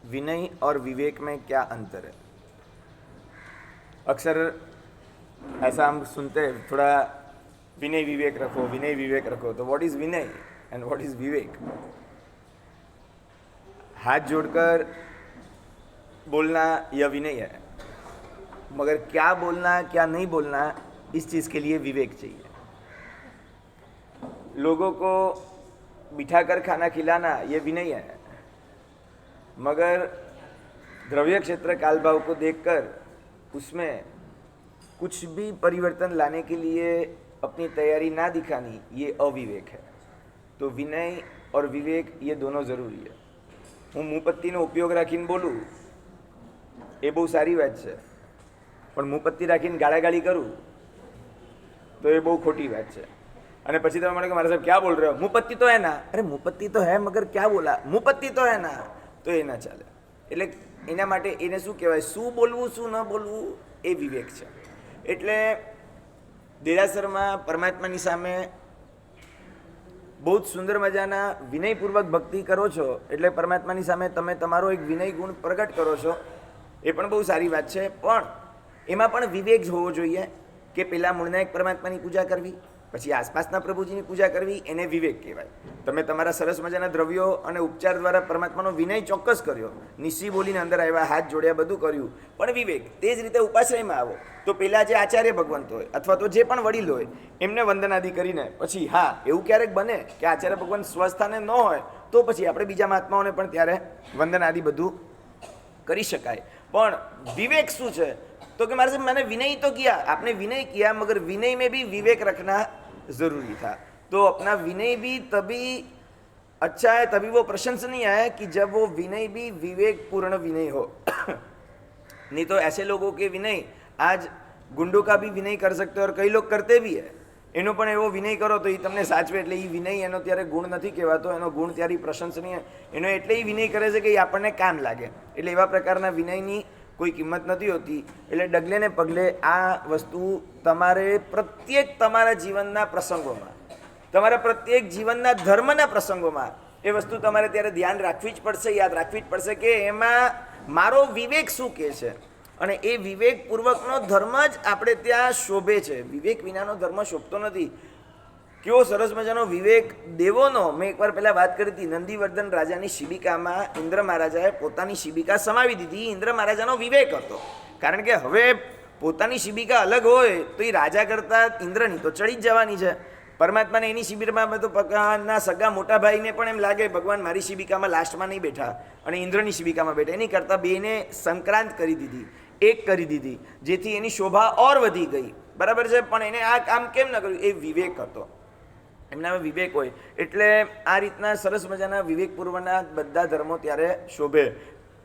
विनय और विवेक में क्या अंतर है? अक्सर ऐसा हम सुनते हैं, थोड़ा विनय विवेक रखो, तो व्हाट इज विनय एंड व्हाट इज विवेक? हाथ जोड़कर बोलना यह विनय है, मगर क्या बोलना क्या नहीं बोलना, इस चीज़ के लिए विवेक चाहिए। लोगों को बिठाकर खाना खिलाना यह विनय है, मगर द्रव्य क्षेत्र कालभाव को देखकर उसमें कुछ भी परिवर्तन लाने के लिए अपनी तैयारी ना दिखानी, ये अविवेक है। तो विनय और विवेक ये दोनों जरूरी है। હું મુપત્તિનો ઉપયોગ રાખીને બોલું એ બહુ સારી વાત છે, પણ મુપત્તિ રાખીને ગાળાગાળી કરું તો એ બહુ ખોટી વાત છે। અને પછી તમે મને કે મારા સાહેબ ક્યાં બોલ રહ્યો, મુપત્તિ તો હે ના, અરે મુપત્તિ તો હે મગર ક્યાં બોલા, મુપત્તિ તો હે ના, તો એ ના ચાલે। એટલે એના માટે એને શું કહેવાય, શું બોલવું શું ન બોલવું એ વિવેક છે। એટલે દેરાસરમાં પરમાત્માની સામે બહુ જ સુંદર મજાના વિનયપૂર્વક ભક્તિ કરો છો, એટલે પરમાત્માની સામે તમે તમારો એક વિનય ગુણ પ્રગટ કરો છો, એ પણ બહુ સારી વાત છે। પણ એમાં પણ વિવેક હોવો જોઈએ કે પેલા મૂળનાયક પરમાત્માની પૂજા કરવી, પછી આસપાસના પ્રભુજીની પૂજા કરવી, એને વિવેક કહેવાય। તમે તમારા સરસ મજાના દ્રવ્યો અને ઉપચાર દ્વારા પરમાત્માનો વિનય ચોક્કસ કર્યો, નિશ્ચી બોલીને અંદર આવ્યા, હાથ જોડ્યા, બધું કર્યું, પણ વિવેક। તે જ રીતે ઉપાશ્રયમાં આવો તો પેલા જે આચાર્ય ભગવંત હોય અથવા તો જે પણ વડીલ હોય એમને વંદનાદિ કરીને પછી, હા એવું ક્યારેક બને કે આચાર્ય ભગવાન સ્વસ્થાને ન હોય તો પછી આપણે બીજા મહાત્માઓને પણ ત્યારે વંદનાદિ બધું કરી શકાય। પણ વિવેક શું છે तो कि महाराज मैंने विनय तो किया, आपने विनय किया, मगर विनय में भी विवेक रखना जरूरी था। तो अपना विनय भी तभी अच्छा है, तभी वो प्रशंसनीय है कि जब वो विनय भी विवेक पूर्ण विनय हो। नहीं तो ऐसे लोगों के विनय, आज गुंडों का भी विनय कर सकते हो और कई लोग करते भी है, એનો પણ એવો વિનય કરો તો એ તમને સાચવે, એટલે એ વિનય એનો ત્યારે ગુણ નથી કહેવાતો, એનો ગુણ ત્યારે પ્રશંસનીય, એનો એટલે એ વિનય કરે છે કે એ આપણને કામ લાગે। એટલે એવા પ્રકારના વિનયની કોઈ કિંમત નથી હોતી। એટલે ડગલે ને પગલે આ વસ્તુ તમારે પ્રત્યેક તમારા જીવનના પ્રસંગોમાં, તમારા પ્રત્યેક જીવનના ધર્મના પ્રસંગોમાં એ વસ્તુ તમારે ત્યારે ધ્યાન રાખવી જ પડશે, યાદ રાખવી જ પડશે કે એમાં મારો વિવેક શું કહે છે, અને એ વિવેકપૂર્વકનો ધર્મ જ આપણે ત્યાં શોભે છે। વિવેક વિનાનો ધર્મ શોભતો નથી। કેવો સરસ મજાનો વિવેક દેવોનો, મેં એકવાર પહેલાં વાત કરી હતી, નંદીવર્ધન રાજાની શિબિકામાં ઇન્દ્ર મહારાજાએ પોતાની શિબિકા સમાવી દીધી। ઇન્દ્ર મહારાજાનો વિવેક હતો, કારણ કે હવે પોતાની શિબિકા અલગ હોય તો એ રાજા કરતાં ઇન્દ્રની તો ચડી જ જવાની છે। પરમાત્માને એની શિબિરમાં તો ભગવાનના સગા મોટા ભાઈને પણ એમ લાગે ભગવાન મારી શિબિકામાં લાસ્ટમાં નહીં બેઠા અને ઇન્દ્રની શિબિકામાં બેઠા, એની કરતાં બેને સંક્રાંત કરી દીધી, એક કરી દીધી, જેથી એની શોભા ઓર વધી ગઈ, બરાબર છે। પણ એને આ કામ કેમ ન કર્યું, એ વિવેક હતો, એમનામાં વિવેક હોય। એટલે આ રીતના સરસ મજાના વિવેકપૂર્વકના બધા ધર્મો ત્યારે શોભે।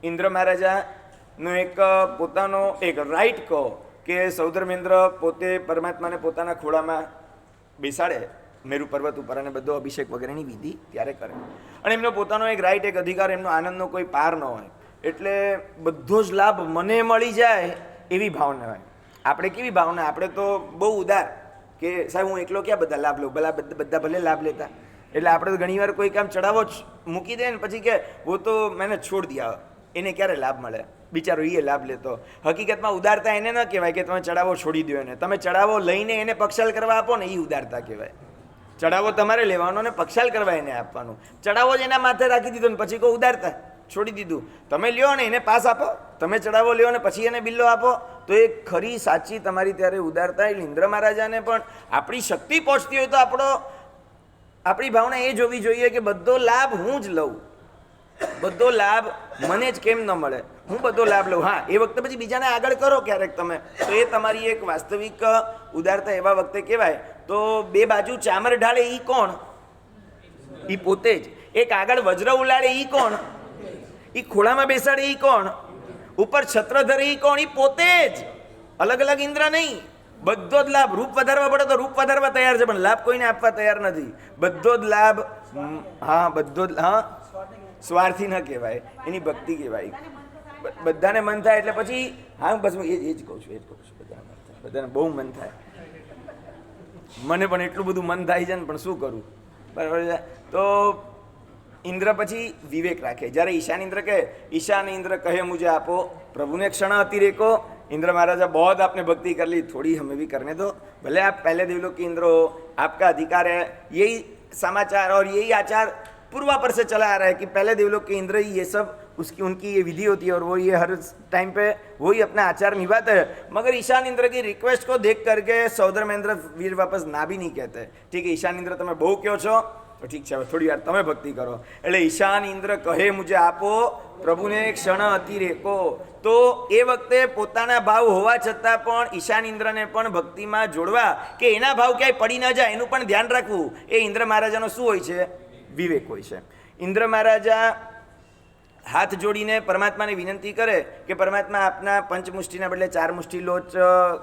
ઇન્દ્ર મહારાજાનો એક પોતાનો એક રાઈટ કહો કે સૌધર્મેન્દ્ર પોતે પરમાત્માને પોતાના ખોળામાં બેસાડે મેરુ પર્વત ઉપર અને બધો અભિષેક વગેરેની વિધિ ત્યારે કરે, અને એમનો પોતાનો એક રાઈટ, એક અધિકાર, એમનો આનંદનો કોઈ પાર ન હોય, એટલે બધો જ લાભ મને મળી જાય એવી ભાવના હોય। આપણે કેવી ભાવના, આપણે તો બહુ ઉદાર કે સાહેબ હું એકલો ક્યાં બધા લાભ લઉં, બધા ભલે લાભ લેતા। એટલે આપણે તો ઘણીવાર કોઈ કામ ચડાવો જ મૂકી દે ને પછી કે વો તો મેને છોડ દિયા, એને ક્યારે લાભ મળે, બિચારો એ લાભ લેતો। હકીકતમાં ઉદારતા એને ન કહેવાય કે તમે ચડાવો છોડી દો, એને તમે ચડાવો લઈને એને પક્ષાલ કરવા આપો ને, એ ઉદારતા કહેવાય। ચડાવો તમારે લેવાનો ને પક્ષાલ કરવા એને આપવાનું, ચડાવો જ એના માથે રાખી દીધો ને પછી કહો ઉદારતા, છોડી દીધું। તમે લ્યો ને એને પાસ આપો, તમે ચડાવો લ્યો ને પછી એને બિલ્લો આપો, તો એ ખરી સાચી તમારી ત્યારે ઉદારતા। એટલે ઇન્દ્ર મહારાજાને પણ આપણી શક્તિ પહોંચતી હોય તો આપણી ભાવના એ જોવી જોઈએ કે બધો લાભ હું જ લઉં, બધો લાભ મને જ કેમ ન મળે, હું બધો લાભ લઉં। હા, એ વખતે પછી બીજાને આગળ કરો ક્યારેક તમે, તો એ તમારી એક વાસ્તવિક ઉદારતા એવા વખતે કહેવાય। તો બે બાજુ ચામર ઢાળે એ કોણ, એ પોતે જ। એક આગળ વજ્ર ઉલાડે એ કોણ, એ ખોળામાં બેસાડે એ કોણ, ઉપર છત્ર ધરે એ કોણ, એ પોતે જ। અલગ અલગ ઇન્દ્ર નહીં, બધો જ લાભ, રૂપ વધારવા પડે તો રૂપ વધારવા તૈયાર છે, પણ લાભ કોઈને આપવા તૈયાર નથી। બધો જ લાભ, હા બધો જ, હા સ્વાર્થી ન કહેવાય, એની ભક્તિ કહેવાય। બધાને મન થાય એટલે પછી, હા બસ હું એ જ કહું છું, બધાને મન થાય, બધાને બહુ મન થાય, મને પણ એટલું બધું મન થાય છે ને, પણ શું કરું, બરાબર છે। તો इंद्र પછી વિવેક રાખે. જ્યારે ईशान इंद्र કહે, ईशान इंद्र कहे मुझे आपो प्रभु ने क्षण अतिरेको. इंद्र महाराजा बहुत आपने भक्ति कर ली, थोड़ी हमें भी करने दो, भले आप पहले देवलोक के इंद्र हो, आपका अधिकार है. यही समाचार और यही आचार पूर्वापर से चला आ रहा है कि पहले देवलोक के इंद्र ही ये सब उसकी उनकी ये विधि होती है और वो ये हर टाइम पे वही अपना आचार निभाते हैं. मगर ईशान इंद्र की रिक्वेस्ट को देख करके सौदर महेंद्र वीर वापस ना भी नहीं कहते. ठीक है ईशान इंद्र તમે બહુ કહો છો તો ઠીક છે, હવે થોડી વાર તમે ભક્તિ કરો. એટલે ઈશાન ઇન્દ્ર કહે મુજે આપો પ્રભુને ક્ષણ અતિરેકો. તો એ વખતે પોતાના ભાવ હોવા છતાં પણ ઈશાન ઇન્દ્રને પણ ભક્તિમાં જોડવા કે એના ભાવ ક્યાંય પડી ન જાય એનું પણ ધ્યાન રાખવું, એ ઇન્દ્ર મહારાજાનો શું હોય છે? વિવેક હોય છે. ઇન્દ્ર મહારાજા હાથ જોડીને પરમાત્માને વિનંતી કરે કે પરમાત્મા આપના પંચમુષ્ટિના બદલે 4 મુષ્ટિ લોચ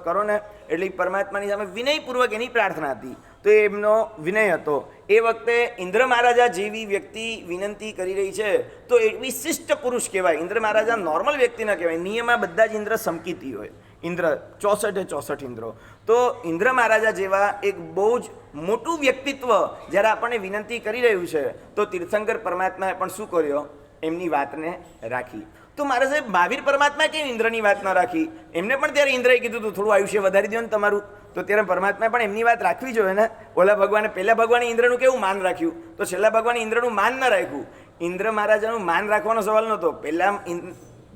કરો ને. એટલે પરમાત્માની સામે વિનયપૂર્વક એની પ્રાર્થના હતી. તો એમનો વિનય હતો. એ વખતે ઇન્દ્ર મહારાજા જેવી વ્યક્તિ વિનંતી કરી રહી છે તો એ વિશિષ્ટ પુરુષ કહેવાય. ઇન્દ્ર મહારાજા નોર્મલ વ્યક્તિ ન કહેવાય. નિયમમાં બધા જ ઇન્દ્ર સમકીતી હોય. ઇન્દ્ર 64 ઇન્દ્રો. તો ઇન્દ્ર મહારાજા જેવા એક બહુ જ મોટું વ્યક્તિત્વ જ્યારે આપણને વિનંતી કરી રહ્યું છે તો તીર્થંકર પરમાત્માએ પણ શું કર્યો? એમની વાતને રાખી. તો મારા સાહેબ મહાવીર પરમાત્મા કેમ ઇન્દ્રની વાત ન રાખી? એમને પણ ત્યારે ઇન્દ્રએ કીધું હતું થોડું આયુષ્ય વધારી દો ને તમારું. તો ત્યારે પરમાત્માએ પણ એમની વાત રાખવી જોઈએ ને. ઓલા ભગવાને પહેલા ભગવાને ઇન્દ્રનું કેવું માન રાખ્યું, તો છેલ્લા ભગવાને ઇન્દ્રનું માન ન રાખ્યું. ઇન્દ્ર મહારાજાનું માન રાખવાનો સવાલ નહોતો. પહેલા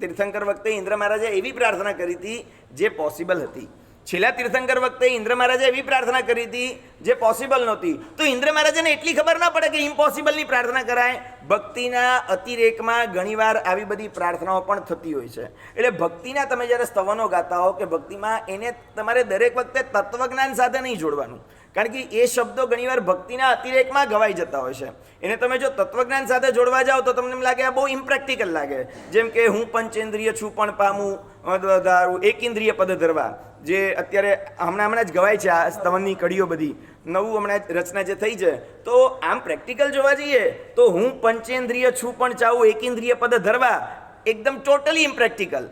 તીર્થંકર વખતે ઇન્દ્ર મહારાજાએ એવી પ્રાર્થના કરી હતી જે પોસિબલ હતી. છેલ્લા તીર્થંકર વખતે ઇન્દ્ર મહારાજે એવી પ્રાર્થના કરી હતી જે પોસિબલ નહોતી. તો ઇન્દ્ર મહારાજાને એટલી ખબર ના પડે કે ઇમ્પોસિબલની પ્રાર્થના કરાય. ભક્તિના અતિરેકમાં ઘણીવાર આવી બધી પ્રાર્થનાઓ પણ થતી હોય છે. એટલે ભક્તિના તમે જ્યારે સ્તવનો ગાતા હો કે ભક્તિમાં એને તમારે દરેક વખતે તત્વજ્ઞાન સાથે નહીં જોડવાનું. કારણ કે એ શબ્દો ઘણીવાર ભક્તિના અતિરેકમાં ગવાઈ જતા હોય છે. એને તમે જો તત્વજ્ઞાન સાથે જોડવા જાઓ તો તમને એમ લાગે આ બહુ ઇમ્પ્રેક્ટિકલ લાગે. જેમ કે હું પંચેન્દ્રિય છું પણ પામું એકેન્દ્રિય પદ ધરવા, જે અત્યારે હમણાં જ ગવાય છે આ સ્તવનની કડીઓ બધી નવું હમણાં રચના જે થઈ છે. તો આમ પ્રેક્ટિકલ જોવા જઈએ તો હું પંચેન્દ્રિય છું પણ ચાહું એકેન્દ્રિય પદ ધરવા એકદમ ટોટલી ઇમ્પ્રેક્ટિકલ.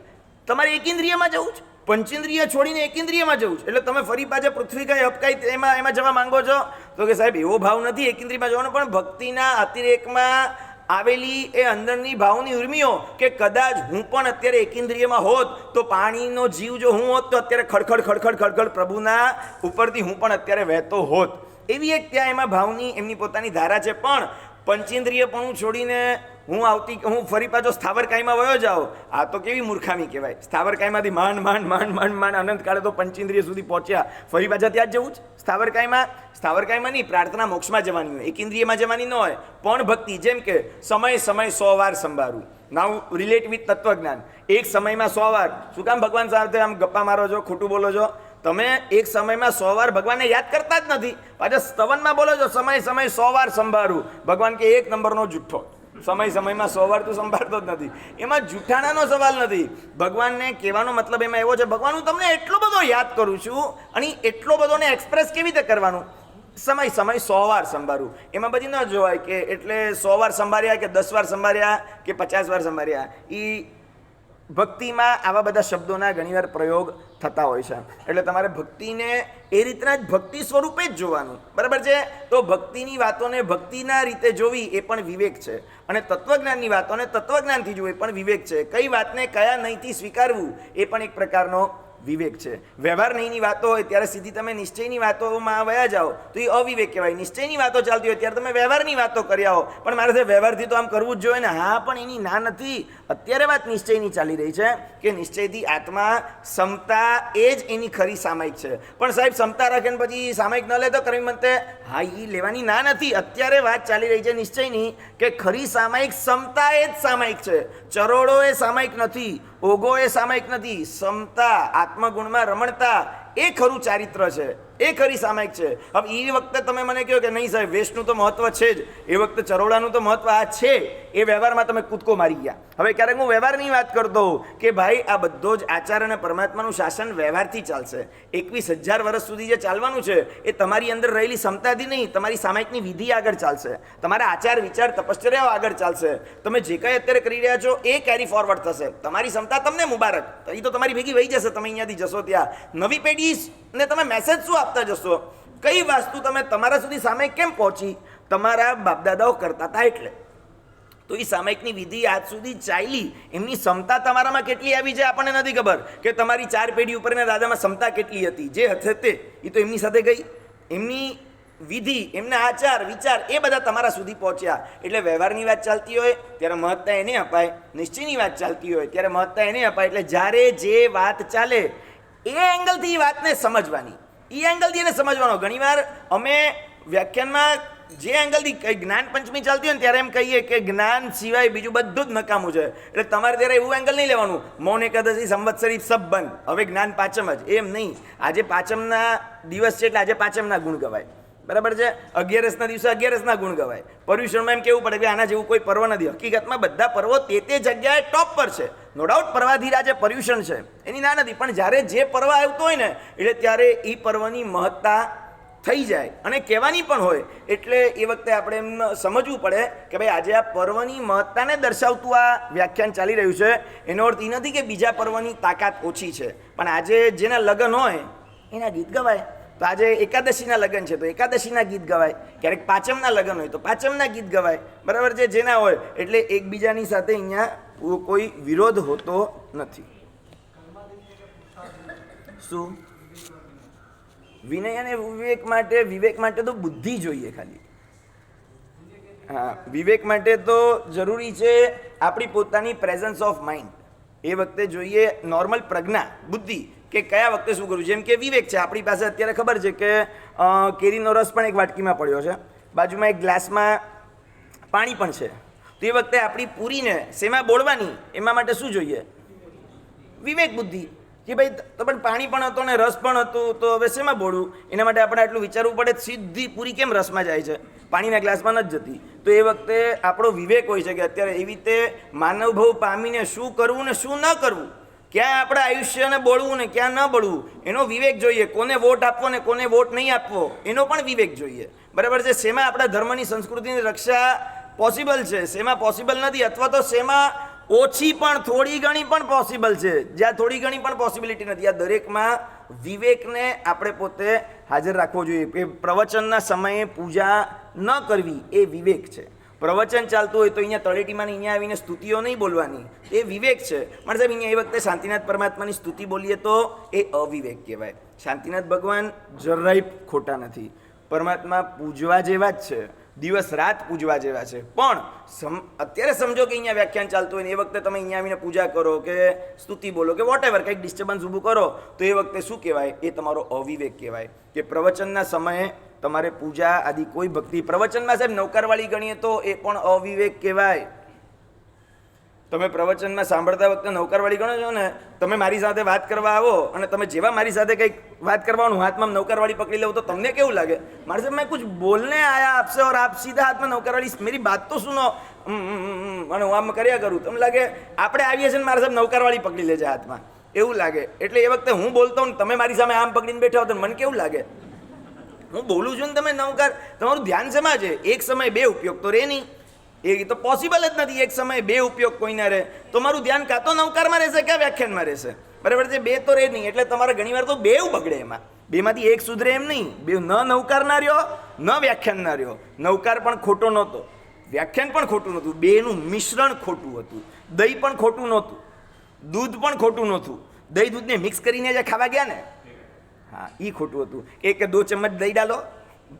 તમારે એકેન્દ્રિયમાં જવું છે, પંચેન્દ્રિય છોડીને એકેન્દ્રિયમાં જવું છે. એટલે તમે ફરી પાછા પૃથ્વી કઈ અપકાઈ એમાં જવા માંગો છો તો કે સાહેબ એવો ભાવ નથી એકેન્દ્રિયમાં જવાનો. પણ ભક્તિના અતિરેકમાં આવેલી એ અંદરની ભાવની ઉર્મિઓ કે કદાચ હું પણ અત્યારે એકેન્દ્રિયમાં હોત તો પાણીનો જીવ જો હું હોત તો અત્યારે ખડખડ ખડખડ ખડખડ પ્રભુના ઉપરથી હું પણ અત્યારે વહેતો હોત. એવી એક ત્યાં એમાં ભાવની એમની પોતાની ધારા છે. પણ પંચેન્દ્રિયપણું છોડીને હું ફરી પાછો સ્થાવરકાયમાં વયો જાઉં, આ તો કેવી મૂર્ખામી કહેવાય. સ્થાવરકાયમાંથી માંડ અનંતકાળે તો પંચેન્દ્રિય સુધી પહોંચ્યા, ફરી પાછા ત્યાં જ જવું જ સ્થાવરકાયમાં નહીં. પ્રાર્થના મોક્ષમાં જવાની હોય, એકેન્દ્રિયમાં જવાની ન હોય. પણ ભક્તિ જેમ કે સમય 100 વાર સંભાળવું. નાઉ રિલેટ વિથ તત્વજ્ઞાન. એક સમયમાં 100 વાર શું કામ ભગવાન સાથે આમ ગપ્પા મારો છો, ખોટું બોલો છો? તમે એક સમયમાં 100 વાર ભગવાનને યાદ કરતા જ નથી, પાછા સ્તવનમાં બોલો છો સમય 100 વાર સંભાળવું. ભગવાન કે એક નંબરનો જુઠ્ઠો. સમયમાં 100 વાર તું સંભાળતો જ નથી. એમાં જૂઠાણાનો સવાલ નથી. ભગવાનને કહેવાનો મતલબ એમાં એવો છે, ભગવાન હું તમને એટલો બધો યાદ કરું છું અને એટલો બધોને એક્સપ્રેસ કેવી રીતે કરવાનું? સમય 100 વાર સંભાળવું. એમાં બધી ન જોવાય કે એટલે 100 વાર સંભાળ્યા કે 10 વાર સંભાળ્યા કે 50 વાર સંભાળ્યા. એ ભક્તિમાં આવા બધા શબ્દોના ઘણીવાર પ્રયોગ થતા હોય છે. એટલે તમારે ભક્તિને એ રીતના જ ભક્તિ સ્વરૂપે જ જોવાનું, બરાબર છે? તો ભક્તિની વાતોને ભક્તિના રીતે જોવી એ પણ વિવેક છે, અને તત્વજ્ઞાનની વાતોને તત્વજ્ઞાનથી જોવી એ પણ વિવેક છે. કઈ વાતને કયા નહીંથી સ્વીકારવું એ પણ એક પ્રકારનો વિવેક છે. વ્યવહાર નહીંની વાતો હોય ત્યારે સીધી તમે નિશ્ચયની વાતોમાં વયા જાઓ તો એ અવિવેક કહેવાય. નિશ્ચયની વાતો ચાલતી હોય ત્યારે તમે વ્યવહારની વાતો કરી આવો, પણ મારે તો વ્યવહારથી તો આમ કરવું જ જોઈએ ને. હા, પણ એની ના નથી. અત્યારે વાત નિશ્ચયની ચાલી રહી છે કે નિશ્ચયથી આત્મા સમતા એ જ એની ખરી સામાયિક છે. પણ સાહેબ સમતા રાખે ને પછી સામાયિક ન લે તો કરવી મતે હા એ લેવાની ના નથી. અત્યારે વાત ચાલી રહી છે નિશ્ચયની કે ખરી સામાયિક સમતા એ જ સામાયિક છે. ચરોડો એ સામાયિક નથી, ઓગો એ સામાયિક નથી. સમતા, આત્મગુણમાં રમણતા એ ખરું ચારિત્ર છે, એ ખરી સામાયિક છે. હવે એ વખતે તમે મને કહો કે નહીં સાહેબ વેશનું તો મહત્વ છે જ, એ વખતે ચરોડાનું તો મહત્વ આ છે, એ વ્યવહારમાં તમે કૂદકો મારી ગયા. હવે ક્યારેક હું વ્યવહારની વાત કરતો હોઉં કે ભાઈ આ બધો જ આચાર અને પરમાત્માનું શાસન વ્યવહારથી ચાલશે. 21,000 વર્ષ સુધી જે ચાલવાનું છે એ તમારી અંદર રહેલી ક્ષમતાથી નહીં, તમારી સામાયિકની વિધિ આગળ ચાલશે, તમારા આચાર વિચાર તપશ્ચર્યાઓ આગળ ચાલશે. તમે જે કંઈ અત્યારે કરી રહ્યા છો એ કેરી ફોરવર્ડ થશે. તમારી ક્ષમતા તમને મુબારક, એ તો તમારી ભેગી વહી જશે. તમે અહીંયાથી જશો ત્યાં નવી પેઢીને તમે મેસેજ શું આપતા જશો? કઈ વસ્તુ તમે તમારા સુધી સામે કેમ પહોંચી? તમારા બાપદાદાઓ કરતા હતા એટલે. તો એ સામાયિકની વિધિ આજ સુધી ચાલી, એમની ક્ષમતા તમારામાં કેટલી આવી છે આપણને નથી ખબર, કે તમારી 4 પેઢી ઉપરના દાદામાં ક્ષમતા કેટલી હતી. જે હશે તે એ તો એમની સાથે ગઈ, એમની વિધિ, એમના આચાર વિચાર એ બધા તમારા સુધી પહોંચ્યા. એટલે વ્યવહારની વાત ચાલતી હોય ત્યારે મહત્તા એને અપાય, નિશ્ચયની વાત ચાલતી હોય ત્યારે મહત્તા એને અપાય. એટલે જ્યારે જે વાત ચાલે એ એંગલથી એ વાતને સમજવાની, એ એંગલથી એને સમજવાનો. ઘણીવાર અમે વ્યાખ્યાનમાં જે એંગલથી જ્ઞાન પંચમી ચાલતી હોય ને ત્યારે એમ કહીએ કે જ્ઞાન સિવાય બીજું બધું જ નકામું છે. એટલે તમારે ત્યારે એવું એંગલ નહીં લેવાનું, મૌન એકાદશી સંવત્સરી સબ બંધ, હવે જ્ઞાન પાંચમ જ, એમ નહીં. આજે પાંચમના દિવસ છે એટલે આજે પાંચમના ગુણ ગવાય, બરાબર છે. 11રસના દિવસે 11રસના ગુણ ગવાય. પર્યુષણમાં એમ કેવું પડે કે આના જેવું કોઈ પર્વ નથી. હકીકતમાં બધા પર્વો તે જગ્યાએ ટોપ પર છે. નો ડાઉટ પર્વાધીરા જે પર્યુષણ છે એની ના નથી, પણ જ્યારે જે પર્વ આવતો હોય ને એટલે ત્યારે એ પર્વની મહત્તા થઈ જાય અને કહેવાની પણ હોય. એટલે એ વખતે આપણે એમ સમજવું પડે કે ભાઈ આજે આ પર્વની મહત્તાને દર્શાવતું આ વ્યાખ્યાન ચાલી રહ્યું છે. એનો અર્થ એ નથી કે બીજા પર્વની તાકાત ઓછી છે, પણ આજે જેના લગ્ન હોય એના ગીત ગવાય. તો આજે એકાદશીના લગ્ન છે તો એકાદશીના ગીત ગવાય, ક્યારેક પાંચમના લગ્ન હોય તો પાંચમના ગીત ગવાય, બરાબર છે. જેના હોય એટલે એકબીજાની સાથે અહીંયા કોઈ વિરોધ હોતો નથી. શું વિનય અને વિવેક માટે તો બુદ્ધિ જોઈએ ખાલી. હા, વિવેક માટે તો જરૂરી છે આપણી પોતાની પ્રેઝન્સ ઓફ માઇન્ડ. એ વખતે જોઈએ નોર્મલ પ્રજ્ઞા, બુદ્ધિ, કે કયા વખતે શું કરવું. જેમ કે વિવેક છે, આપણી પાસે અત્યારે ખબર છે કે કેરીનો રસ પણ એક વાટકીમાં પડ્યો છે, બાજુમાં એક ગ્લાસમાં પાણી પણ છે. તો એ વખતે આપણી પૂરીને શેમાં બોળવાની, એમાં માટે શું જોઈએ? વિવેક બુદ્ધિ. કે ભાઈ તો પણ પાણી પણ હતું ને રસ પણ હતું, તો હવે શેમાં બોળવું? એના માટે આપણે આટલું વિચારવું પડે, સીધી પૂરી કેમ રસમાં જાય છે, પાણીના ગ્લાસમાં નથી જતી. તો એ વખતે આપણો વિવેક હોય છે કે અત્યારે એવી રીતે માનવભાવ પામીને શું કરવું ને શું ન કરવું, ક્યાં આપણે આયુષ્યને બોળવું ને ક્યાં ન બોળવું, એનો વિવેક જોઈએ. કોને વોટ આપવો ને કોને વોટ નહીં આપવો એનો પણ વિવેક જોઈએ, બરાબર છે. શેમાં આપણા ધર્મની સંસ્કૃતિની રક્ષા પોસિબલ છે, શેમાં પોસિબલ નથી, અથવા તો શેમાં ઓછી પણ થોડી ઘણી પણ પોસિબલ છે, જ્યાં થોડી ઘણી પણ પોસિબિલિટી નથી. આ દરેકમાં વિવેકને આપણે પોતે હાજર રાખવો જોઈએ. કે પ્રવચનના સમયે પૂજા ન કરવી એ વિવેક છે. પ્રવચન ચાલતું હોય તો અહીંયા તળેટીમાં અહીંયા આવીને સ્તુતિઓ નહીં બોલવાની, એ વિવેક છે. પણ સાહેબ અહીંયા એ વખતે શાંતિનાથ પરમાત્માની સ્તુતિ બોલીએ તો એ અવિવેક કહેવાય. શાંતિનાથ ભગવાન જરાય ખોટા નથી, પરમાત્મા પૂજવા જેવા જ છે, દિવસ રાત પૂજવા જેવા છે. પણ અત્યારે સમજો કે અહીંયા વ્યાખ્યાન ચાલતું હોય ને એ વખતે તમે અહીંયા આવીને પૂજા કરો કે સ્તુતિ બોલો કે વોટ એવર કંઈક ડિસ્ટર્બન્સ ઊભું કરો, તો એ વખતે શું કહેવાય? એ તમારો અવિવેક કહેવાય. કે પ્રવચનના સમયે તમારે પૂજા આદિ કોઈ ભક્તિ, પ્રવચનમાં સાહેબ નૌકારવાળી ગણીએ તો એ પણ અવિવેક કહેવાય. તમે પ્રવચનમાં સાંભળતા વખતે નૌકારવાળી ગણો છો ને, તમે મારી સાથે વાત કરવા આવો અને તમે જેવા મારી સાથે કંઈક વાત કરવાનું હાથમાં નૌકારવાળી પકડી લો તો તમને કેવું લાગે? મારે સાહેબ મેં કુછ બોલને આયા આપસે ઓર આપ સીધા હાથમાં નૌકારવાળી, મેરી બાત તો સુનો, અને હું આમ કર્યા કરું, તમને લાગે આપણે આવીએ છીએ ને મારે સાહેબ નૌકારવાળી પકડી લેજે હાથમાં, એવું લાગે. એટલે એ વખતે હું બોલતો ને તમે મારી સામે આમ પકડીને બેઠા હો તો મને કેવું લાગે? હું બોલું છું ને તમે નૌકાર, તમારું ધ્યાન શેમાં છે? એક સમયે બે ઉપયોગ તો રહે નહીં, એ તો પોસિબલ જ નથી. એક સમયે બે ઉપયોગ કોઈ ના રહે તો મારું ધ્યાન કાં તો નૌકારમાં રહેશે ક્યાં વ્યાખ્યાનમાં રહેશે, બરાબર છે. બે તો રહે નહીં. એટલે તમારે ઘણીવાર તો બેવ બગડે, એમાં બેમાંથી એક સુધરે એમ નહીં. બે ન નૌકાર ના રહ્યો ન વ્યાખ્યાન ના રહ્યો. નૌકાર પણ ખોટો નહોતો, વ્યાખ્યાન પણ ખોટું નહોતું, બેનું મિશ્રણ ખોટું હતું. દહીં પણ ખોટું નહોતું, દૂધ પણ ખોટું નહોતું. દહીં દૂધને મિક્સ કરીને જે ખાવા ગયા ને, हाँ ये खोटू હતું. एक 2 चम्मच दही डालो,